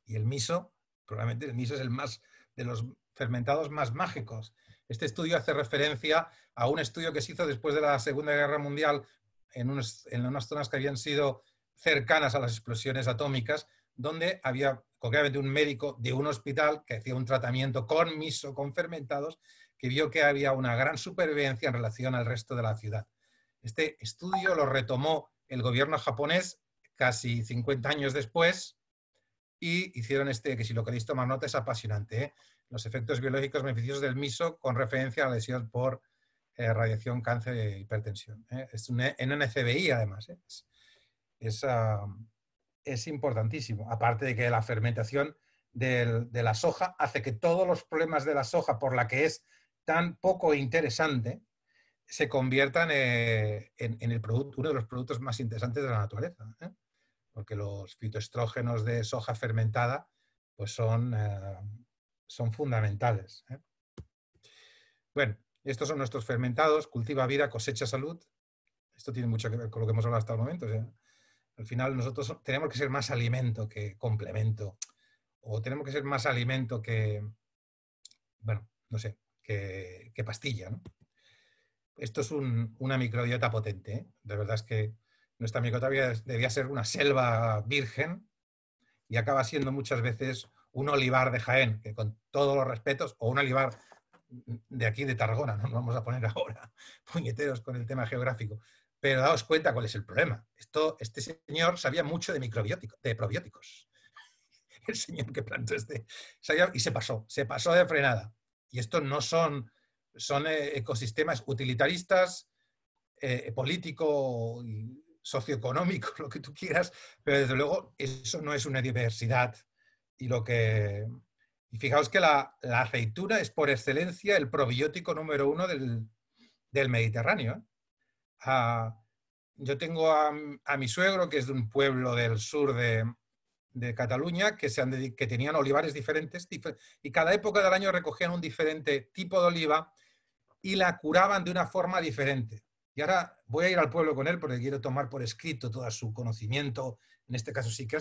Y el miso, probablemente el miso es el más de los fermentados más mágicos. Este estudio hace referencia a un estudio que se hizo después de la Segunda Guerra Mundial en unas zonas que habían sido cercanas a las explosiones atómicas, donde había concretamente un médico de un hospital que hacía un tratamiento con miso, con fermentados, que vio que había una gran supervivencia en relación al resto de la ciudad. Este estudio lo retomó el gobierno japonés casi 50 años después y hicieron que si lo queréis tomar nota es apasionante, ¿eh? Los efectos biológicos beneficiosos del miso con referencia a la lesión por radiación, cáncer e hipertensión. Es en NCBI además. Es importantísimo. Aparte de que la fermentación de la soja hace que todos los problemas de la soja, por la que es tan poco interesante, se conviertan en el producto, uno de los productos más interesantes de la naturaleza. Porque los fitoestrógenos de soja fermentada pues son fundamentales. Bueno, estos son nuestros fermentados: cultiva vida, cosecha salud. Esto tiene mucho que ver con lo que hemos hablado hasta el momento. O sea, al final nosotros tenemos que ser más alimento que complemento, o tenemos que ser más alimento que, bueno, no sé, que pastilla, ¿no? Esto es una microbiota potente, ¿eh? De verdad es que nuestra microbiota debía ser una selva virgen y acaba siendo muchas veces un olivar de Jaén, que con todos los respetos, o un olivar de aquí de Tarragona, no nos vamos a poner ahora puñeteros con el tema geográfico, pero daos cuenta cuál es el problema. Este señor sabía mucho de probióticos. El señor que plantó sabía, y se pasó de frenada. Y estos no son ecosistemas utilitaristas, político y socioeconómico, lo que tú quieras, pero desde luego eso no es una diversidad. Y fijaos que la aceituna es por excelencia el probiótico número 1 del Mediterráneo. Yo tengo a mi suegro, que es de un pueblo del sur de Cataluña, que tenían olivares diferentes, y cada época del año recogían un diferente tipo de oliva y la curaban de una forma diferente. Y ahora voy a ir al pueblo con él porque quiero tomar por escrito todo su conocimiento, en este caso sí que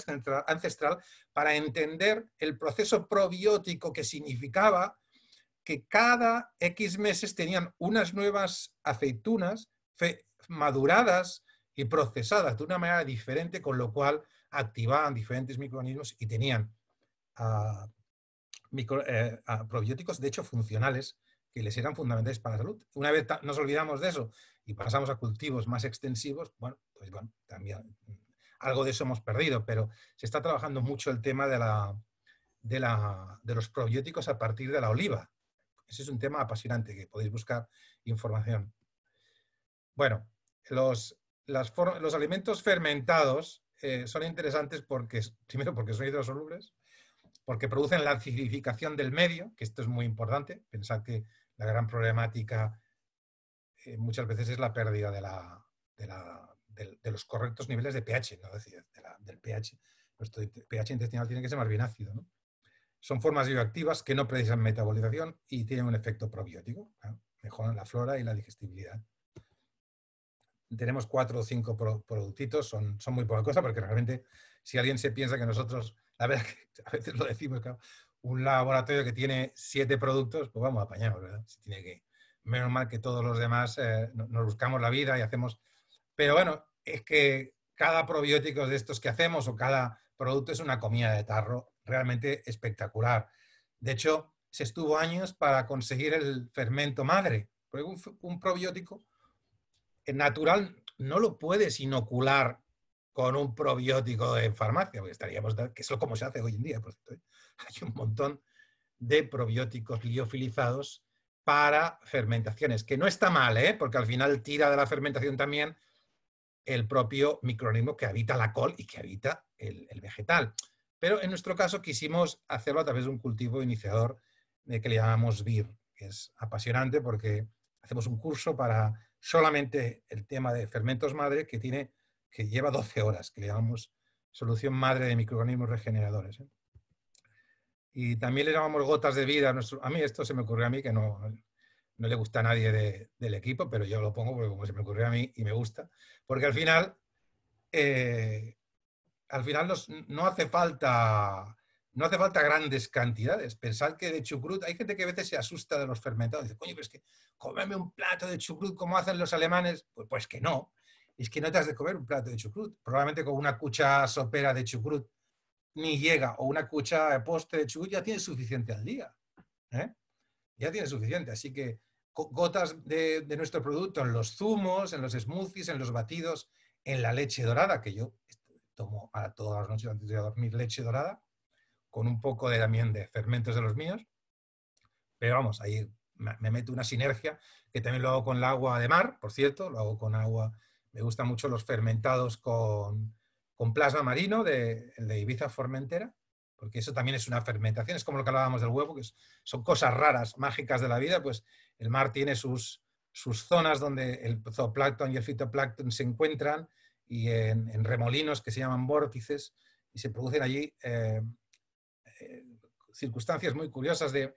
ancestral, para entender el proceso probiótico que significaba que cada X meses tenían unas nuevas aceitunas maduradas y procesadas de una manera diferente, con lo cual activaban diferentes microorganismos y tenían probióticos, de hecho, funcionales, que les eran fundamentales para la salud. Una vez nos olvidamos de eso y pasamos a cultivos más extensivos, bueno, pues bueno, también algo de eso hemos perdido, pero se está trabajando mucho el tema de los probióticos a partir de la oliva. Ese es un tema apasionante que podéis buscar información. Bueno, los alimentos fermentados son interesantes primero porque son hidrosolubles, porque producen la acidificación del medio, que esto es muy importante. Pensad que la gran problemática muchas veces es la pérdida de los correctos niveles de pH, ¿no? Es decir, del pH. Nuestro pH intestinal tiene que ser más bien ácido, ¿no? Son formas bioactivas que no precisan metabolización y tienen un efecto probiótico, ¿no? Mejoran la flora y la digestibilidad. Tenemos 4 o 5 productitos, son muy poca cosa, porque realmente si alguien se piensa que nosotros, la verdad que a veces lo decimos, claro, un laboratorio que tiene 7 productos, pues vamos apañados, ¿verdad? Menos mal que todos los demás nos buscamos la vida y hacemos... Pero bueno, es que cada probiótico de estos que hacemos o cada producto es una comida de tarro realmente espectacular. De hecho, se estuvo años para conseguir el fermento madre, porque un probiótico natural no lo puedes inocular con un probiótico de farmacia, porque que es como se hace hoy en día, por cierto. Hay un montón de probióticos liofilizados para fermentaciones, que no está mal, porque al final tira de la fermentación también el propio microorganismo que habita la col y que habita el vegetal. Pero en nuestro caso quisimos hacerlo a través de un cultivo iniciador que le llamamos BIR, que es apasionante porque hacemos un curso para solamente el tema de fermentos madre que lleva 12 horas, que le llamamos solución madre de microorganismos regeneradores. Y también le llamamos gotas de vida. A mí esto se me ocurrió a mí, que no le gusta a nadie del equipo, pero yo lo pongo porque como se me ocurrió a mí y me gusta, porque al final no hace falta grandes cantidades. Pensad que de chucrut, hay gente que a veces se asusta de los fermentados. Dice, coño, pero es que comerme un plato de chucrut como hacen los alemanes. Pues que no. Es que no te has de comer un plato de chucrut. Probablemente con una cuchara sopera de chucrut ni llega, o una cuchara de postre de chucrut ya tienes suficiente al día. Ya tienes suficiente. Así que gotas de nuestro producto en los zumos, en los smoothies, en los batidos, en la leche dorada, que yo tomo a todas las noches antes de dormir leche dorada, con un poco también de fermentos de los míos. Pero vamos, ahí me meto una sinergia, que también lo hago con el agua de mar, por cierto, lo hago con agua. Me gustan mucho los fermentados con plasma marino de Ibiza Formentera, porque eso también es una fermentación, es como lo que hablábamos del huevo, que son cosas raras, mágicas de la vida. Pues el mar tiene sus zonas donde el zooplancton y el fitoplancton se encuentran, y en remolinos que se llaman vórtices, y se producen allí circunstancias muy curiosas de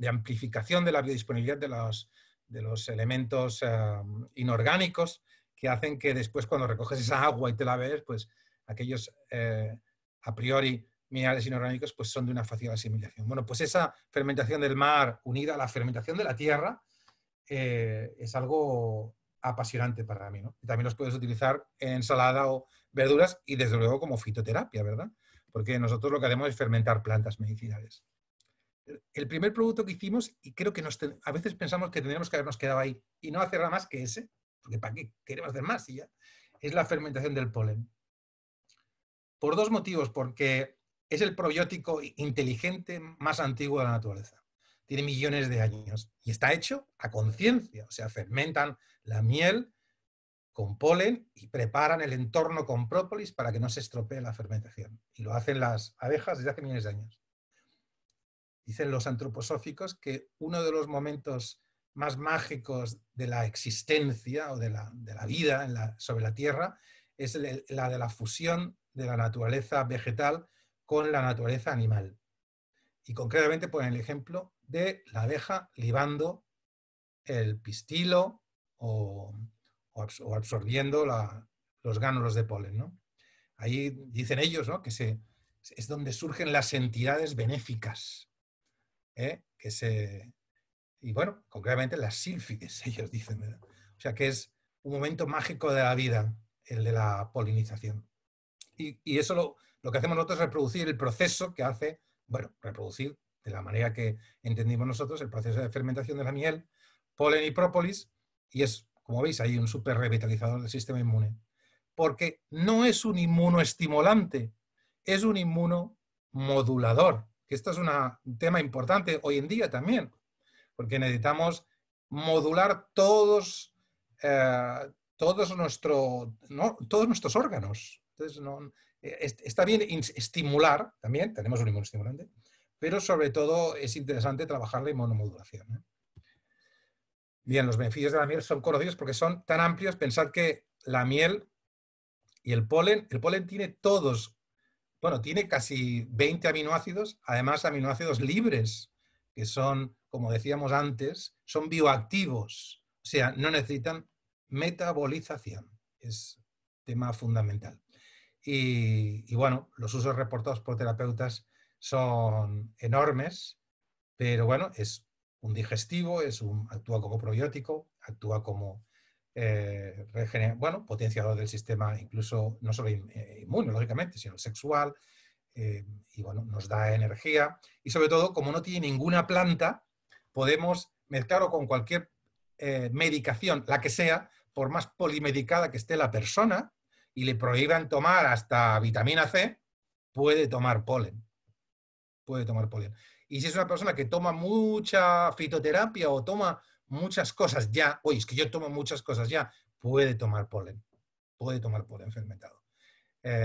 amplificación de la biodisponibilidad de los elementos inorgánicos, que hacen que después, cuando recoges esa agua y te la bebes, pues aquellos a priori minerales inorgánicos pues son de una fácil asimilación. Bueno, pues esa fermentación del mar unida a la fermentación de la tierra es algo apasionante para mí, ¿no? Y también los puedes utilizar en ensalada o verduras, y desde luego como fitoterapia, ¿verdad? Porque nosotros lo que hacemos es fermentar plantas medicinales. El primer producto que hicimos, y creo que a veces pensamos que tendríamos que habernos quedado ahí y no hacer nada más que ese, porque ¿para qué queremos hacer más? Y ya, es la fermentación del polen. Por dos motivos: porque es el probiótico inteligente más antiguo de la naturaleza. Tiene millones de años y está hecho a conciencia. O sea, fermentan la miel con polen y preparan el entorno con própolis para que no se estropee la fermentación. Y lo hacen las abejas desde hace millones de años. Dicen los antroposóficos que uno de los momentos más mágicos de la existencia o de la vida sobre la Tierra es la de la fusión de la naturaleza vegetal con la naturaleza animal. Y concretamente ponen el ejemplo de la abeja libando el pistilo o absorbiendo los gánulos de polen, ¿no? Ahí dicen ellos, ¿no?, que es donde surgen las entidades benéficas, y bueno, concretamente las sílfides, ellos dicen, ¿verdad? O sea que es un momento mágico de la vida, el de la polinización. Y eso lo que hacemos nosotros es reproducir el proceso que hace, bueno, reproducir de la manera que entendimos nosotros el proceso de fermentación de la miel, polen y própolis, y es, como veis, ahí un súper revitalizador del sistema inmune. Porque no es un inmunoestimulante, es un inmunomodulador, que esto es un tema importante hoy en día también, porque necesitamos modular todos nuestros órganos. Entonces, está bien estimular, también tenemos un inmunoestimulante, pero sobre todo es interesante trabajar la inmunomodulación. Bien, los beneficios de la miel son conocidos porque son tan amplios. Pensad que la miel y el polen tiene tiene casi 20 aminoácidos, además aminoácidos libres, que son, como decíamos antes, son bioactivos, o sea, no necesitan metabolización. Es tema fundamental. Y bueno, los usos reportados por terapeutas son enormes, pero bueno, es un digestivo, actúa como probiótico, actúa como potenciador del sistema, incluso no solo inmune, lógicamente, sino sexual, y bueno, nos da energía. Y sobre todo, como no tiene ninguna planta, podemos mezclarlo con cualquier medicación, la que sea, por más polimedicada que esté la persona, y le prohíban tomar hasta vitamina C, puede tomar polen. Puede tomar polen. Y si es una persona que toma mucha fitoterapia o toma muchas cosas ya, oye, es que yo tomo muchas cosas ya, puede tomar polen fermentado.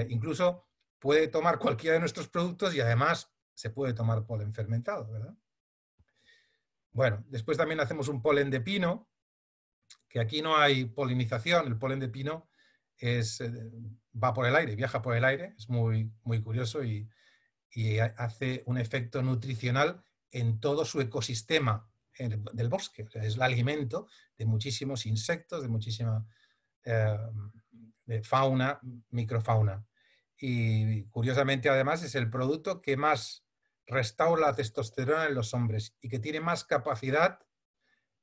Incluso puede tomar cualquiera de nuestros productos y además se puede tomar polen fermentado, ¿verdad? Bueno, después también hacemos un polen de pino, que aquí no hay polinización, el polen de pino va por el aire, viaja por el aire, es muy, muy curioso y hace un efecto nutricional en todo su ecosistema del bosque. O sea, es el alimento de muchísimos insectos, de muchísima de fauna, microfauna. Y curiosamente, además, es el producto que más restaura la testosterona en los hombres y que tiene más capacidad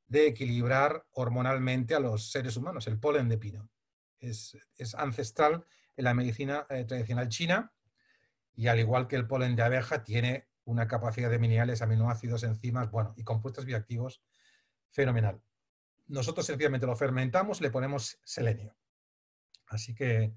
de equilibrar hormonalmente a los seres humanos, el polen de pino. Es ancestral en la medicina tradicional china y al igual que el polen de abeja tiene una capacidad de minerales, aminoácidos, enzimas, bueno, y compuestos bioactivos fenomenal. Nosotros sencillamente lo fermentamos y le ponemos selenio. Así que,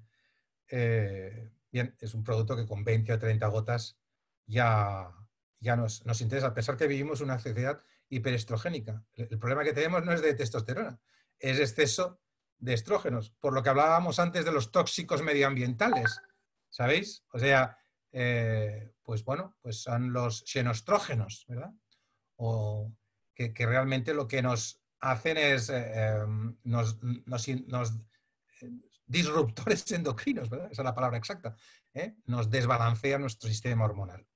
bien, es un producto que con 20 o 30 gotas ya nos interesa, a pesar que vivimos una sociedad hiperestrogénica. El problema que tenemos no es de testosterona, es exceso de estrógenos, por lo que hablábamos antes de los tóxicos medioambientales, ¿sabéis? O sea, pues bueno, pues son los xenostrógenos, ¿verdad? O que realmente lo que nos hacen es disruptores endocrinos, ¿verdad? Esa es la palabra exacta. Nos desbalancea nuestro sistema hormonal.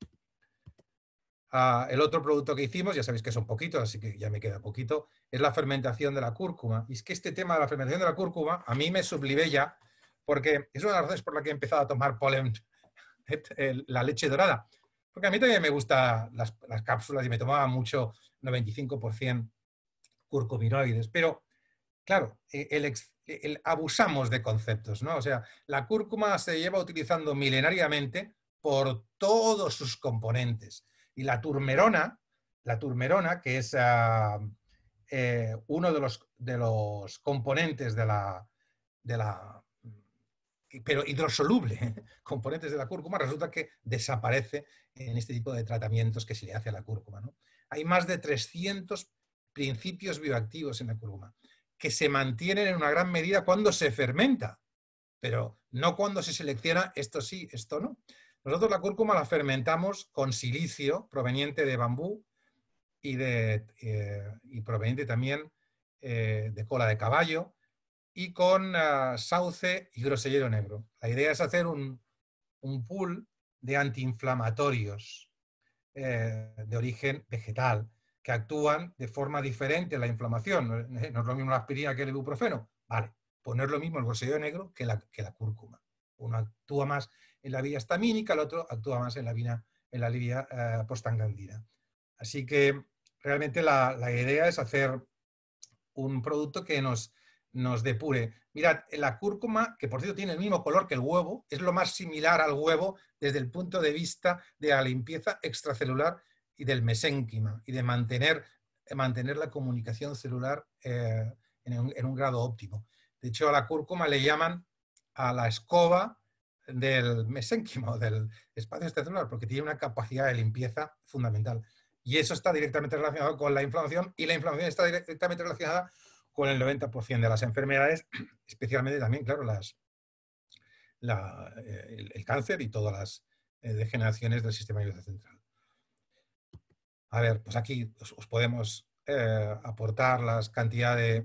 El otro producto que hicimos, ya sabéis que son poquitos, así que ya me queda poquito, es la fermentación de la cúrcuma. Y es que este tema de la fermentación de la cúrcuma a mí me sublivella porque es una de las razones por la que he empezado a tomar polen, la leche dorada. Porque a mí también me gustan las cápsulas y me tomaba mucho 95% curcuminoides. Pero, claro, abusamos de conceptos, ¿no? O sea, la cúrcuma se lleva utilizando milenariamente por todos sus componentes. Y la turmerona, que es uno de los componentes de la pero hidrosoluble, componentes de la cúrcuma, resulta que desaparece en este tipo de tratamientos que se le hace a la cúrcuma, ¿no? Hay más de 300 principios bioactivos en la cúrcuma que se mantienen en una gran medida cuando se fermenta, pero no cuando se selecciona esto sí, esto no. Nosotros la cúrcuma la fermentamos con silicio proveniente de bambú y proveniente también de cola de caballo, y con sauce y grosellero negro. La idea es hacer un pool de antiinflamatorios de origen vegetal que actúan de forma diferente a la inflamación. No es lo mismo la aspirina que el ibuprofeno. Vale, pues no es lo mismo el grosellero negro que la cúrcuma. Uno actúa más en la vía histamínica, el otro actúa más en la vía prostaglandina. Así que realmente la idea es hacer un producto que nos depure. Mirad, la cúrcuma, que por cierto tiene el mismo color que el huevo, es lo más similar al huevo desde el punto de vista de la limpieza extracelular y del mesénquima y de mantener la comunicación celular en un grado óptimo. De hecho, a la cúrcuma le llaman a la escoba del mesénquima, del espacio extracelular, porque tiene una capacidad de limpieza fundamental. Y eso está directamente relacionado con la inflamación, y la inflamación está directamente relacionada con el 90% de las enfermedades, especialmente también, claro, el cáncer y todas las degeneraciones del sistema nervioso central. A ver, pues aquí os podemos aportar las cantidades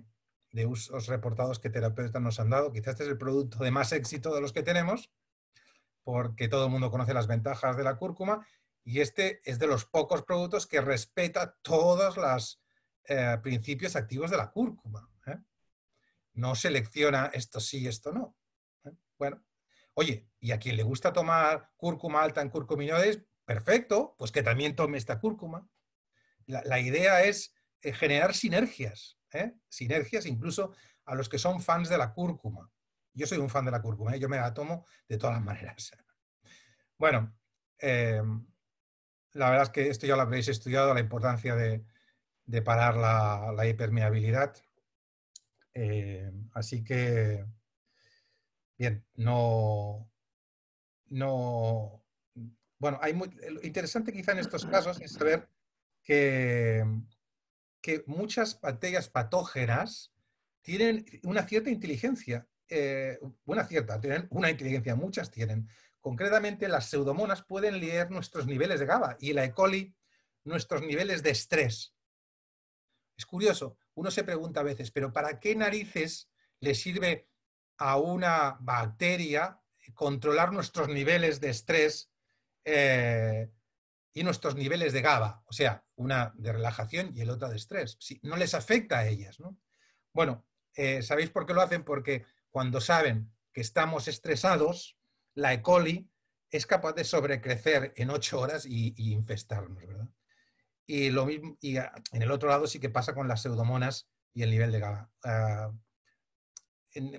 de usos reportados que terapeutas nos han dado. Quizás este es el producto de más éxito de los que tenemos, porque todo el mundo conoce las ventajas de la cúrcuma, y este es de los pocos productos que respeta todos los principios activos de la cúrcuma. No selecciona esto sí, esto no. Bueno, oye, y a quien le gusta tomar cúrcuma alta en curcuminoides, perfecto, pues que también tome esta cúrcuma. La idea es generar sinergias, sinergias incluso a los que son fans de la cúrcuma. Yo soy un fan de la cúrcuma, yo me la tomo de todas las maneras. Bueno, la verdad es que esto ya lo habréis estudiado, la importancia de parar la hipermeabilidad. Así que, bien, bueno, lo interesante quizá en estos casos es saber que muchas bacterias patógenas tienen una cierta inteligencia una cierta, tienen una inteligencia, muchas tienen. Concretamente, las pseudomonas pueden leer nuestros niveles de GABA y la E. coli nuestros niveles de estrés. Es curioso, uno se pregunta a veces, ¿pero para qué narices le sirve a una bacteria controlar nuestros niveles de estrés y nuestros niveles de GABA? O sea, una de relajación y el otro de estrés. Si no les afecta a ellas, ¿no? Bueno, ¿sabéis por qué lo hacen? Porque cuando saben que estamos estresados, la E. coli es capaz de sobrecrecer en 8 horas y infestarnos, ¿verdad? Y lo mismo, y en el otro lado sí que pasa con las pseudomonas y el nivel de GABA.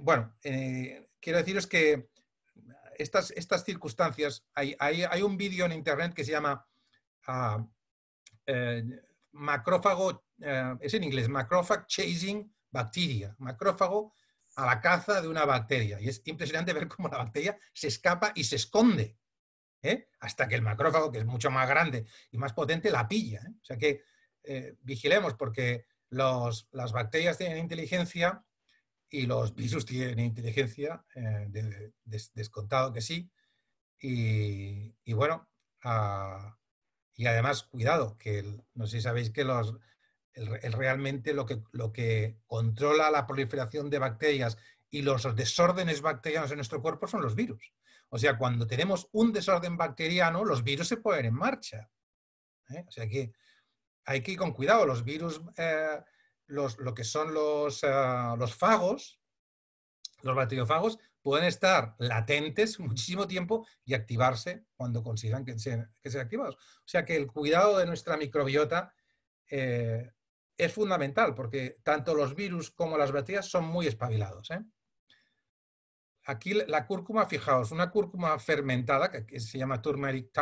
Bueno, quiero deciros que estas circunstancias, hay un vídeo en internet que se llama macrófago, es en inglés, macrophage chasing bacteria, macrófago a la caza de una bacteria. Y es impresionante ver cómo la bacteria se escapa y se esconde, hasta que el macrófago, que es mucho más grande y más potente, la pilla. O sea que vigilemos, porque las bacterias tienen inteligencia y los virus tienen inteligencia, descontado que sí. Y bueno, y además, cuidado, que no sé si sabéis que realmente lo que controla la proliferación de bacterias y los desórdenes bacterianos en nuestro cuerpo son los virus. O sea, cuando tenemos un desorden bacteriano, los virus se ponen en marcha. O sea que hay que ir con cuidado. Los virus, lo que son los fagos, los bacteriófagos, pueden estar latentes muchísimo tiempo y activarse cuando consigan que sean activados. O sea que el cuidado de nuestra microbiota es fundamental, porque tanto los virus como las bacterias son muy espabilados. Aquí la cúrcuma, fijaos, una cúrcuma fermentada, que se llama turmeric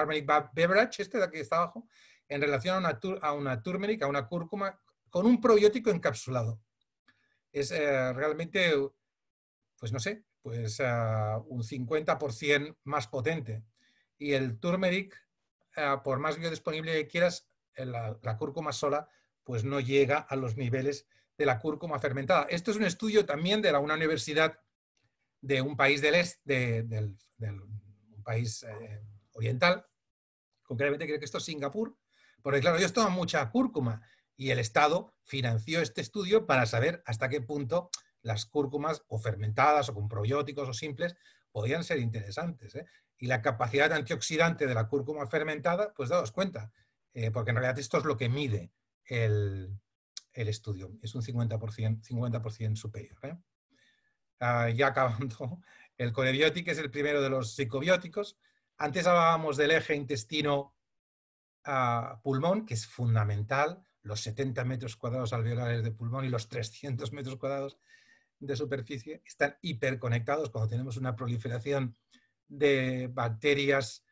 beverage, este de aquí está abajo, en relación a una turmeric, a una cúrcuma, con un probiótico encapsulado. Es realmente, pues no sé, pues un 50% más potente. Y el turmeric, por más biodisponible que quieras, la cúrcuma sola, pues no llega a los niveles de la cúrcuma fermentada. Esto es un estudio también de una universidad de un país del este, un país oriental, concretamente creo que esto es Singapur, porque claro, ellos toman mucha cúrcuma y el Estado financió este estudio para saber hasta qué punto las cúrcumas o fermentadas o con probióticos o simples podían ser interesantes. Y la capacidad antioxidante de la cúrcuma fermentada, pues daos cuenta, porque en realidad esto es lo que mide el estudio, es un 50% superior. Ya acabando, el codebiótico es el primero de los psicobióticos. Antes hablábamos del eje intestino-pulmón, que es fundamental, los 70 metros cuadrados alveolares de pulmón y los 300 metros cuadrados de superficie están hiperconectados. Cuando tenemos una proliferación de bacterias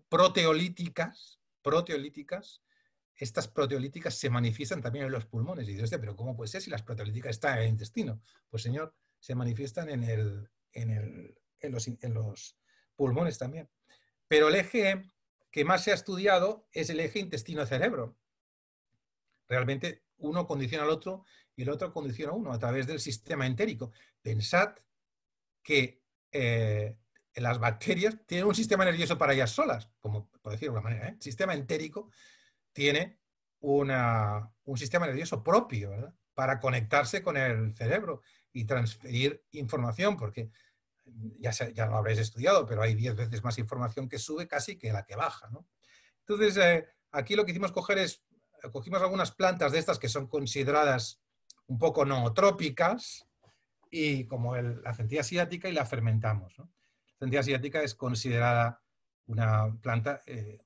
proteolíticas, estas proteolíticas se manifiestan también en los pulmones. Y dices, pero ¿cómo puede ser si las proteolíticas están en el intestino? Pues señor, se manifiestan en los pulmones también. Pero el eje que más se ha estudiado es el eje intestino-cerebro. Realmente uno condiciona al otro y el otro condiciona a uno a través del sistema entérico. Pensad que las bacterias tienen un sistema nervioso para ellas solas, como por decirlo de alguna manera. El sistema entérico tiene un sistema nervioso propio, ¿verdad?, para conectarse con el cerebro y transferir información, porque ya lo habréis estudiado, pero hay 10 veces más información que sube casi que la que baja, ¿no? Entonces, aquí lo que hicimos cogimos algunas plantas de estas que son consideradas un poco nootrópicas, y como la centella asiática, y la fermentamos, ¿no? La centella asiática es considerada una planta,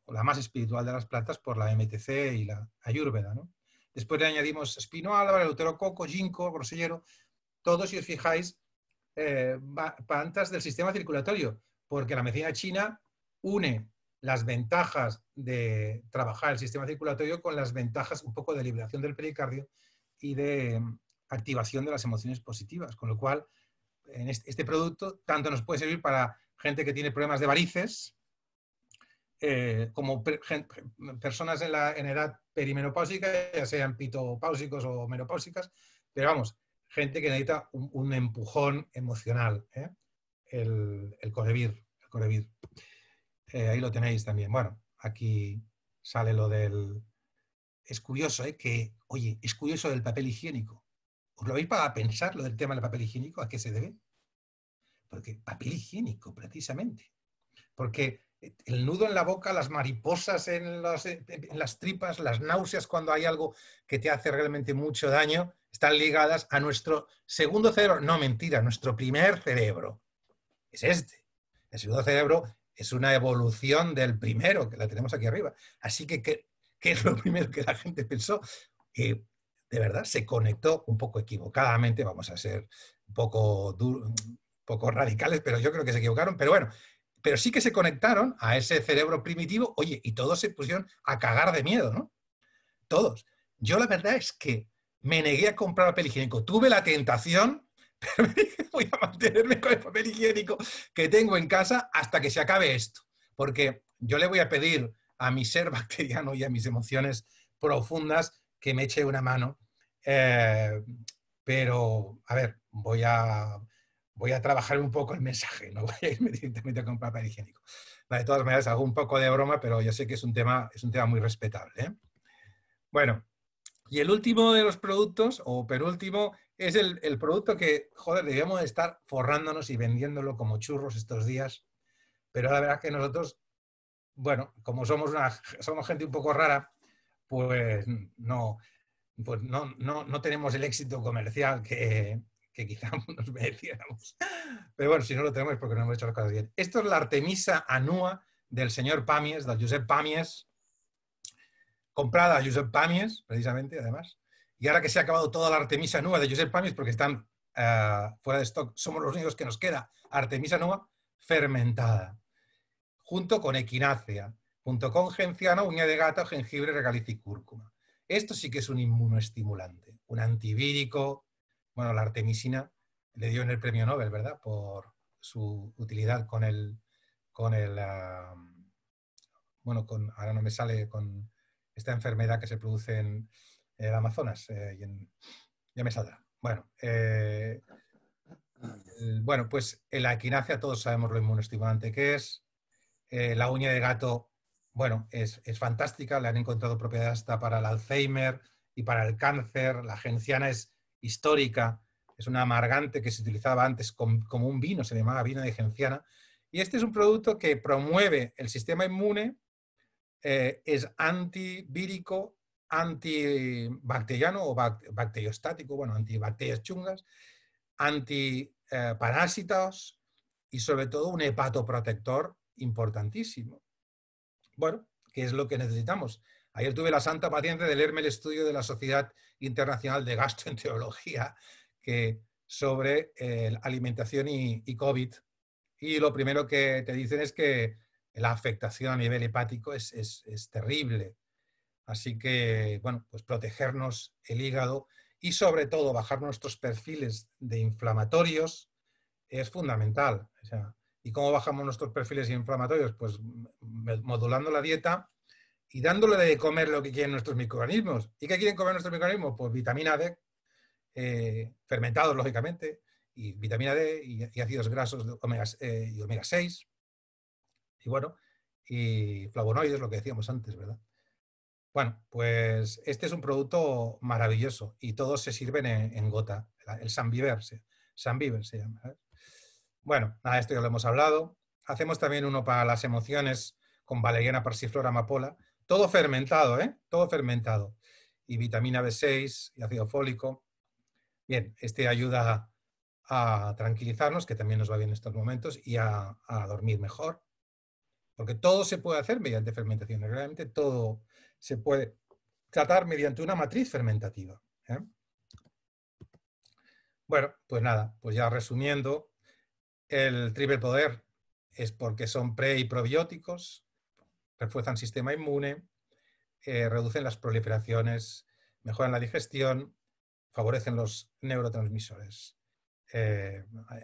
la más espiritual de las plantas por la MTC y la Ayurveda, ¿no? Después le añadimos espino álvaro, eleuterococo, ginkgo, grosellero, todos, si os fijáis, plantas del sistema circulatorio, porque la medicina china une las ventajas de trabajar el sistema circulatorio con las ventajas un poco de liberación del pericardio y de activación de las emociones positivas, con lo cual en este producto tanto nos puede servir para gente que tiene problemas de varices, como personas en edad perimenopáusica, ya sean pitopáusicos o menopáusicas, pero vamos, gente que necesita un empujón emocional, ¿eh? El Corevir. El Corevir. Ahí lo tenéis también. Bueno, aquí sale lo del... Es curioso, que, oye, es curioso del papel higiénico. ¿Os lo veis para pensar lo del tema del papel higiénico? ¿A qué se debe? Porque papel higiénico, precisamente. Porque el nudo en la boca, las mariposas en las tripas, las náuseas cuando hay algo que te hace realmente mucho daño, están ligadas a nuestro segundo cerebro. No, mentira, nuestro primer cerebro. Es este. El segundo cerebro es una evolución del primero, que la tenemos aquí arriba. Así que, ¿qué es lo primero que la gente pensó? De verdad, se conectó un poco equivocadamente, vamos a ser un poco radicales, pero yo creo que se equivocaron. Pero bueno, pero sí que se conectaron a ese cerebro primitivo, oye, y todos se pusieron a cagar de miedo, ¿no? Todos. Yo la verdad es que me negué a comprar papel higiénico. Tuve la tentación, pero me dije, voy a mantenerme con el papel higiénico que tengo en casa hasta que se acabe esto. Porque yo le voy a pedir a mi ser bacteriano y a mis emociones profundas que me eche una mano. Pero, a ver, voy a trabajar un poco el mensaje, no voy a irme directamente a comprar papel higiénico. De todas maneras, hago un poco de broma, pero yo sé que es un tema muy respetable, ¿eh? Bueno, y el último de los productos, o penúltimo, es el producto que, joder, debíamos estar forrándonos y vendiéndolo como churros estos días, pero la verdad es que nosotros, bueno, como somos gente un poco rara, pues no tenemos el éxito comercial que quizá nos mereciéramos. Pero bueno, si no lo tenemos es porque no hemos hecho las cosas bien. Esto es la Artemisa annua del señor Pàmies, del Josep Pàmies, comprada a Josep Pàmies, precisamente, además. Y ahora que se ha acabado toda la Artemisa annua de Josep Pàmies, porque están fuera de stock, somos los únicos que nos queda Artemisa annua fermentada, junto con equinácea, junto con genciana, uña de gato, jengibre, regaliz y cúrcuma. Esto sí que es un inmunoestimulante, un antivírico. Bueno, la artemisina le dio en el premio Nobel, ¿verdad? Por su utilidad ahora no me sale, con esta enfermedad que se produce en el Amazonas. Ya me saldrá. Bueno, pues la equinacia todos sabemos lo inmunoestimulante que es. La uña de gato, bueno, es fantástica, le han encontrado propiedades hasta para el Alzheimer y para el cáncer. La genciana es histórica, es una amargante que se utilizaba antes como un vino, se llamaba vino de genciana. Y este es un producto que promueve el sistema inmune, es antivírico, antibacteriano o bacteriostático, bueno, antibacterias chungas, antiparásitos y sobre todo un hepatoprotector importantísimo. Bueno, ¿qué es lo que necesitamos? Ayer tuve la santa paciencia de leerme el estudio de la Sociedad Internacional de Gastroenterología sobre alimentación y COVID. Y lo primero que te dicen es que la afectación a nivel hepático es terrible. Así que, bueno, pues protegernos el hígado y sobre todo bajar nuestros perfiles de inflamatorios es fundamental. O sea, ¿y cómo bajamos nuestros perfiles inflamatorios? Pues modulando la dieta y dándole de comer lo que quieren nuestros microorganismos. ¿Y qué quieren comer nuestros microorganismos? Pues vitamina D, fermentados, lógicamente, y vitamina D y ácidos grasos de y omega 6. Y bueno, y flavonoides, lo que decíamos antes, ¿verdad? Bueno, pues este es un producto maravilloso y todos se sirven en gota. El Sanviver se llama. ¿Sabes? Bueno, nada, esto ya lo hemos hablado. Hacemos también uno para las emociones con valeriana, passiflora, amapola. Todo fermentado, ¿eh? Todo fermentado. Y vitamina B6 y ácido fólico. Bien, este ayuda a tranquilizarnos, que también nos va bien en estos momentos, y a dormir mejor. Porque todo se puede hacer mediante fermentación. Realmente todo se puede tratar mediante una matriz fermentativa, ¿eh? Bueno, pues nada, pues ya resumiendo, el triple poder es porque son pre y probióticos, refuerzan el sistema inmune, reducen las proliferaciones, mejoran la digestión, favorecen los neurotransmisores,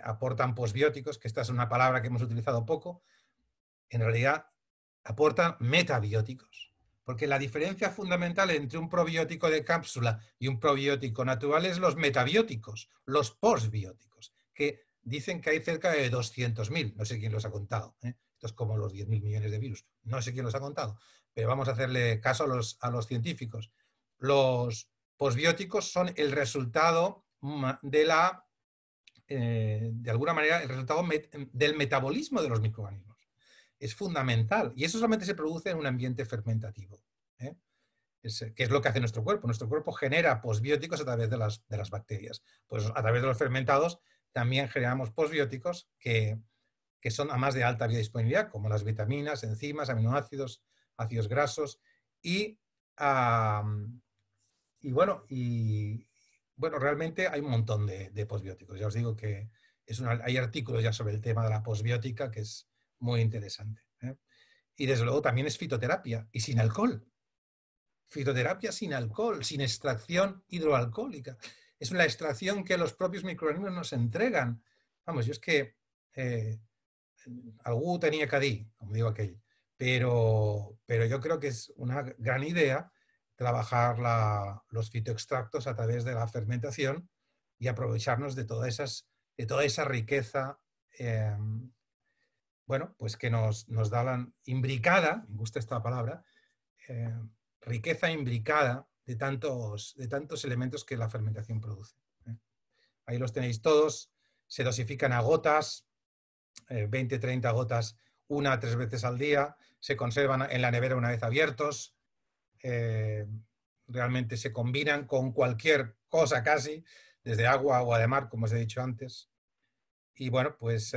aportan posbióticos, que esta es una palabra que hemos utilizado poco, en realidad aportan metabióticos, Porque la diferencia fundamental entre un probiótico de cápsula y un probiótico natural es los metabióticos, los postbióticos, que dicen que hay cerca de 200.000, no sé quién los ha contado, ¿eh? Esto es como los 10.000 millones de virus, no sé quién los ha contado, pero vamos a hacerle caso a los científicos. Los postbióticos son el resultado de alguna manera, el resultado del metabolismo de los microorganismos. Es fundamental. Y eso solamente se produce en un ambiente fermentativo, ¿eh? Que es lo que hace nuestro cuerpo. Nuestro cuerpo genera posbióticos a través de las bacterias. Pues a través de los fermentados también generamos posbióticos que son además de alta biodisponibilidad, como las vitaminas, enzimas, aminoácidos, ácidos grasos y, bueno, realmente hay un montón de posbióticos. Ya os digo que hay artículos ya sobre el tema de la posbiótica que es muy interesante, ¿eh? Y desde luego también es fitoterapia y sin alcohol. Fitoterapia sin alcohol, sin extracción hidroalcohólica. Es una extracción que los propios microorganismos nos entregan. Vamos, yo es que algú tenía que dir, como digo aquel, pero yo creo que es una gran idea trabajar los fitoextractos a través de la fermentación y aprovecharnos de toda esa riqueza, bueno, pues que nos da la imbricada, me gusta esta palabra, eh, riqueza imbricada de tantos elementos que la fermentación produce, ¿eh? Ahí los tenéis todos, se dosifican a gotas, 20, 30 gotas 1 a 3 veces al día, se conservan en la nevera una vez abiertos, realmente se combinan con cualquier cosa casi, desde agua o de mar, como os he dicho antes. Y bueno, pues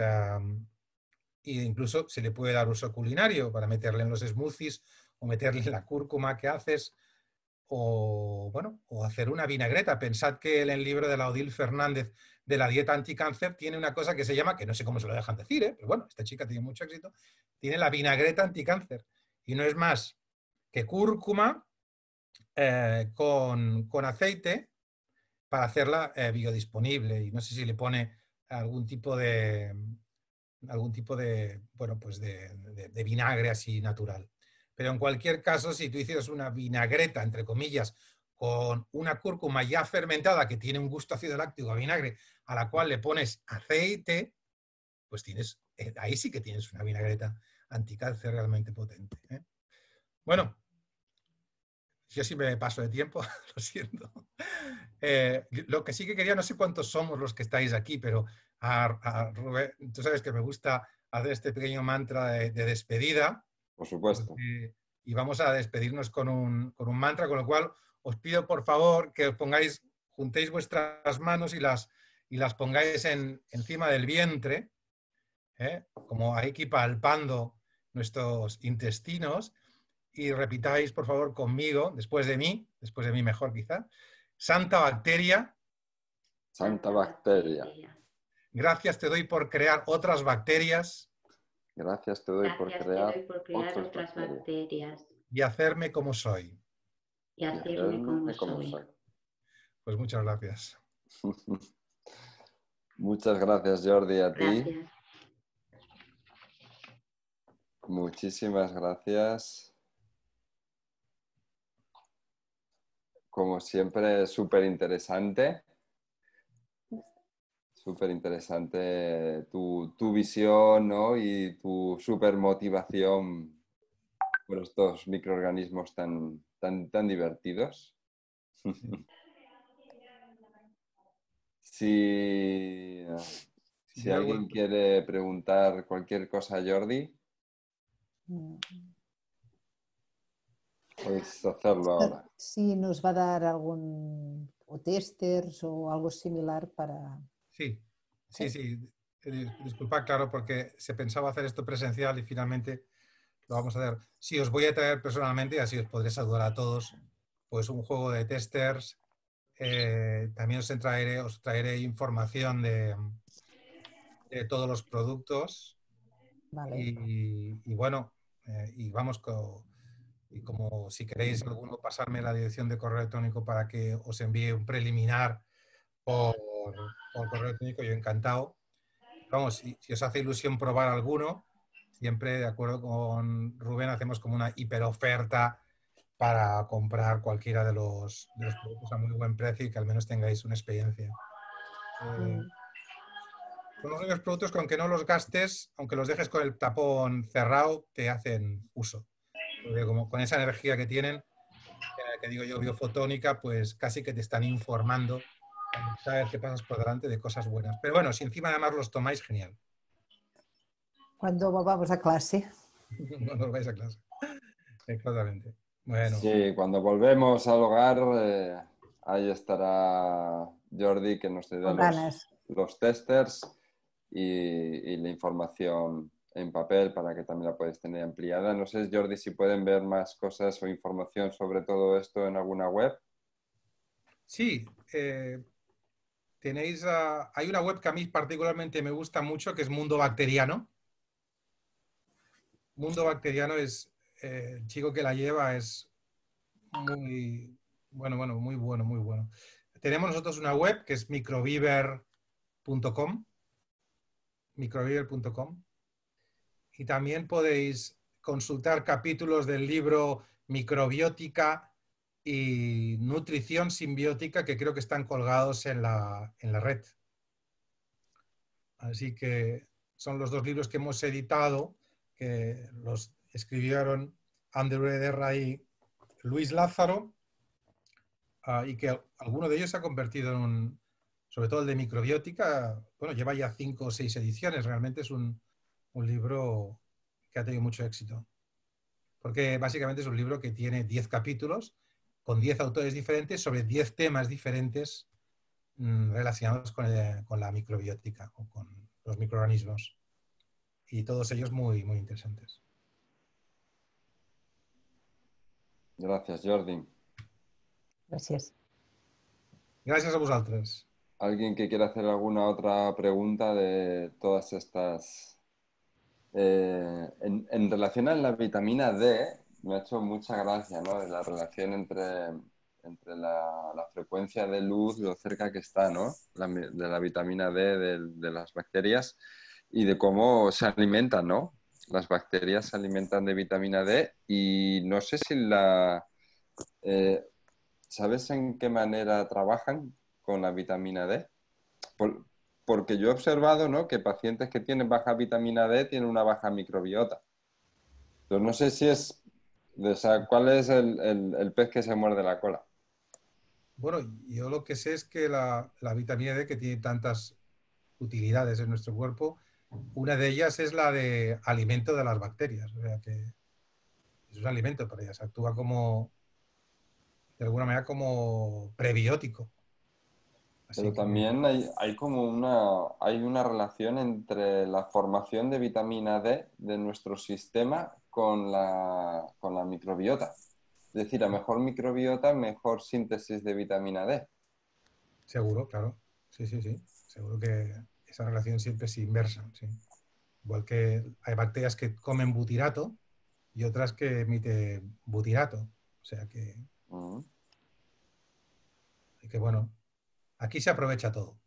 incluso se le puede dar uso culinario para meterle en los smoothies o meterle la cúrcuma que haces o, bueno, o hacer una vinagreta. Pensad que el libro de la Odile Fernández de la dieta anticáncer tiene una cosa que se llama, que no sé cómo se lo dejan decir, pero bueno, esta chica tiene mucho éxito, tiene la vinagreta anticáncer. Y no es más que cúrcuma con aceite para hacerla biodisponible. Y no sé si le pone algún tipo de, bueno, pues de vinagre así natural. Pero en cualquier caso, si tú hicieras una vinagreta, entre comillas, con una cúrcuma ya fermentada que tiene un gusto ácido láctico a vinagre, a la cual le pones aceite, pues ahí sí que tienes una vinagreta anticáncer realmente potente, ¿eh? Bueno, yo siempre me paso de tiempo, lo siento. Lo que sí que quería, no sé cuántos somos los que estáis aquí, pero a Rubén, tú sabes que me gusta hacer este pequeño mantra de despedida. Por supuesto. Y vamos a despedirnos con un mantra, con lo cual os pido por favor que os juntéis vuestras manos y las pongáis encima del vientre, ¿eh? Como aquí palpando nuestros intestinos, y repitáis por favor conmigo, después de mí mejor quizá: Santa bacteria, Santa bacteria, gracias te doy por crear otras bacterias gracias te doy por crear otras bacterias y hacerme como soy. y hacerme como soy. Pues muchas gracias. Muchas gracias, Jordi, a ti. Gracias. Muchísimas gracias. Como siempre, súper interesante. Súper interesante tu visión, ¿no? Y tu súper motivación por estos microorganismos tan divertidos. Si alguien quiere preguntar cualquier cosa a Jordi, puedes hacerlo ahora. Si nos va a dar algún o testers o algo similar para... Sí. Disculpad, claro, porque se pensaba hacer esto presencial y finalmente lo vamos a hacer. Sí, os voy a traer personalmente y así os podré saludar a todos. Pues un juego de testers. También os traeré información de todos los productos. Vale. Y bueno, y vamos y como si queréis alguno pasarme la dirección de correo electrónico para que os envíe un preliminar por correo electrónico, yo encantado. Vamos, si os hace ilusión probar alguno, siempre de acuerdo con Rubén hacemos como una hiperoferta para comprar cualquiera de los productos a muy buen precio y que al menos tengáis una experiencia. Son los únicos productos que aunque no los gastes, aunque los dejes con el tapón cerrado, te hacen uso. Porque como con esa energía que tienen, que digo yo, biofotónica, pues casi que te están informando cada vez que pasas por delante de cosas buenas. Pero bueno, si encima además los tomáis, genial. Cuando vamos a clase. Cuando os vais a clase. Exactamente. Bueno. Sí, cuando volvemos al hogar, ahí estará Jordi que nos dará los testers y la información en papel para que también la puedes tener ampliada. No sé, Jordi, si pueden ver más cosas o información sobre todo esto en alguna web. Sí, tenéis, hay una web que a mí particularmente me gusta mucho, que es Mundo Bacteriano. Mundo Bacteriano es, el chico que la lleva es muy muy bueno. Tenemos nosotros una web que es microviver.com y también podéis consultar capítulos del libro Microbiótica y Nutrición Simbiótica que creo que están colgados en la red. Así que son los dos libros que hemos editado, que los escribieron Andrew Ederra y Luis Lázaro, y que alguno de ellos se ha convertido en un, sobre todo el de microbiótica, bueno, lleva ya 5 o 6 ediciones, realmente es un libro que ha tenido mucho éxito. Porque básicamente es un libro que tiene 10 capítulos con 10 autores diferentes sobre 10 temas diferentes relacionados con la microbiótica o con los microorganismos. Y todos ellos muy interesantes. Gracias, Jordi. Gràcies. Gràcies a vosaltres. ¿Alguien que quiera hacer alguna otra pregunta de todas estas? En relación a la vitamina D, me ha hecho mucha gracia, ¿no? La relación entre la frecuencia de luz, lo cerca que está, ¿no? De la vitamina D de las bacterias y de cómo se alimentan, ¿no? Las bacterias se alimentan de vitamina D y no sé si ¿sabes en qué manera trabajan con la vitamina D? Porque yo he observado, ¿no?, que pacientes que tienen baja vitamina D tienen una baja microbiota. Entonces, no sé si es... O sea, ¿cuál es el pez que se muerde la cola? Bueno, yo lo que sé es que la vitamina D, que tiene tantas utilidades en nuestro cuerpo, una de ellas es la de alimento de las bacterias. O sea, que es un alimento para ellas. Actúa como, de alguna manera, como prebiótico. Así Pero que, también hay como hay una relación entre la formación de vitamina D de nuestro sistema con la microbiota. Es decir, a mejor microbiota, mejor síntesis de vitamina D. seguro, claro. Sí. Seguro que esa relación siempre es inversa. Sí. Igual que hay bacterias que comen butirato y otras que emiten butirato. O sea que bueno, aquí se aprovecha todo.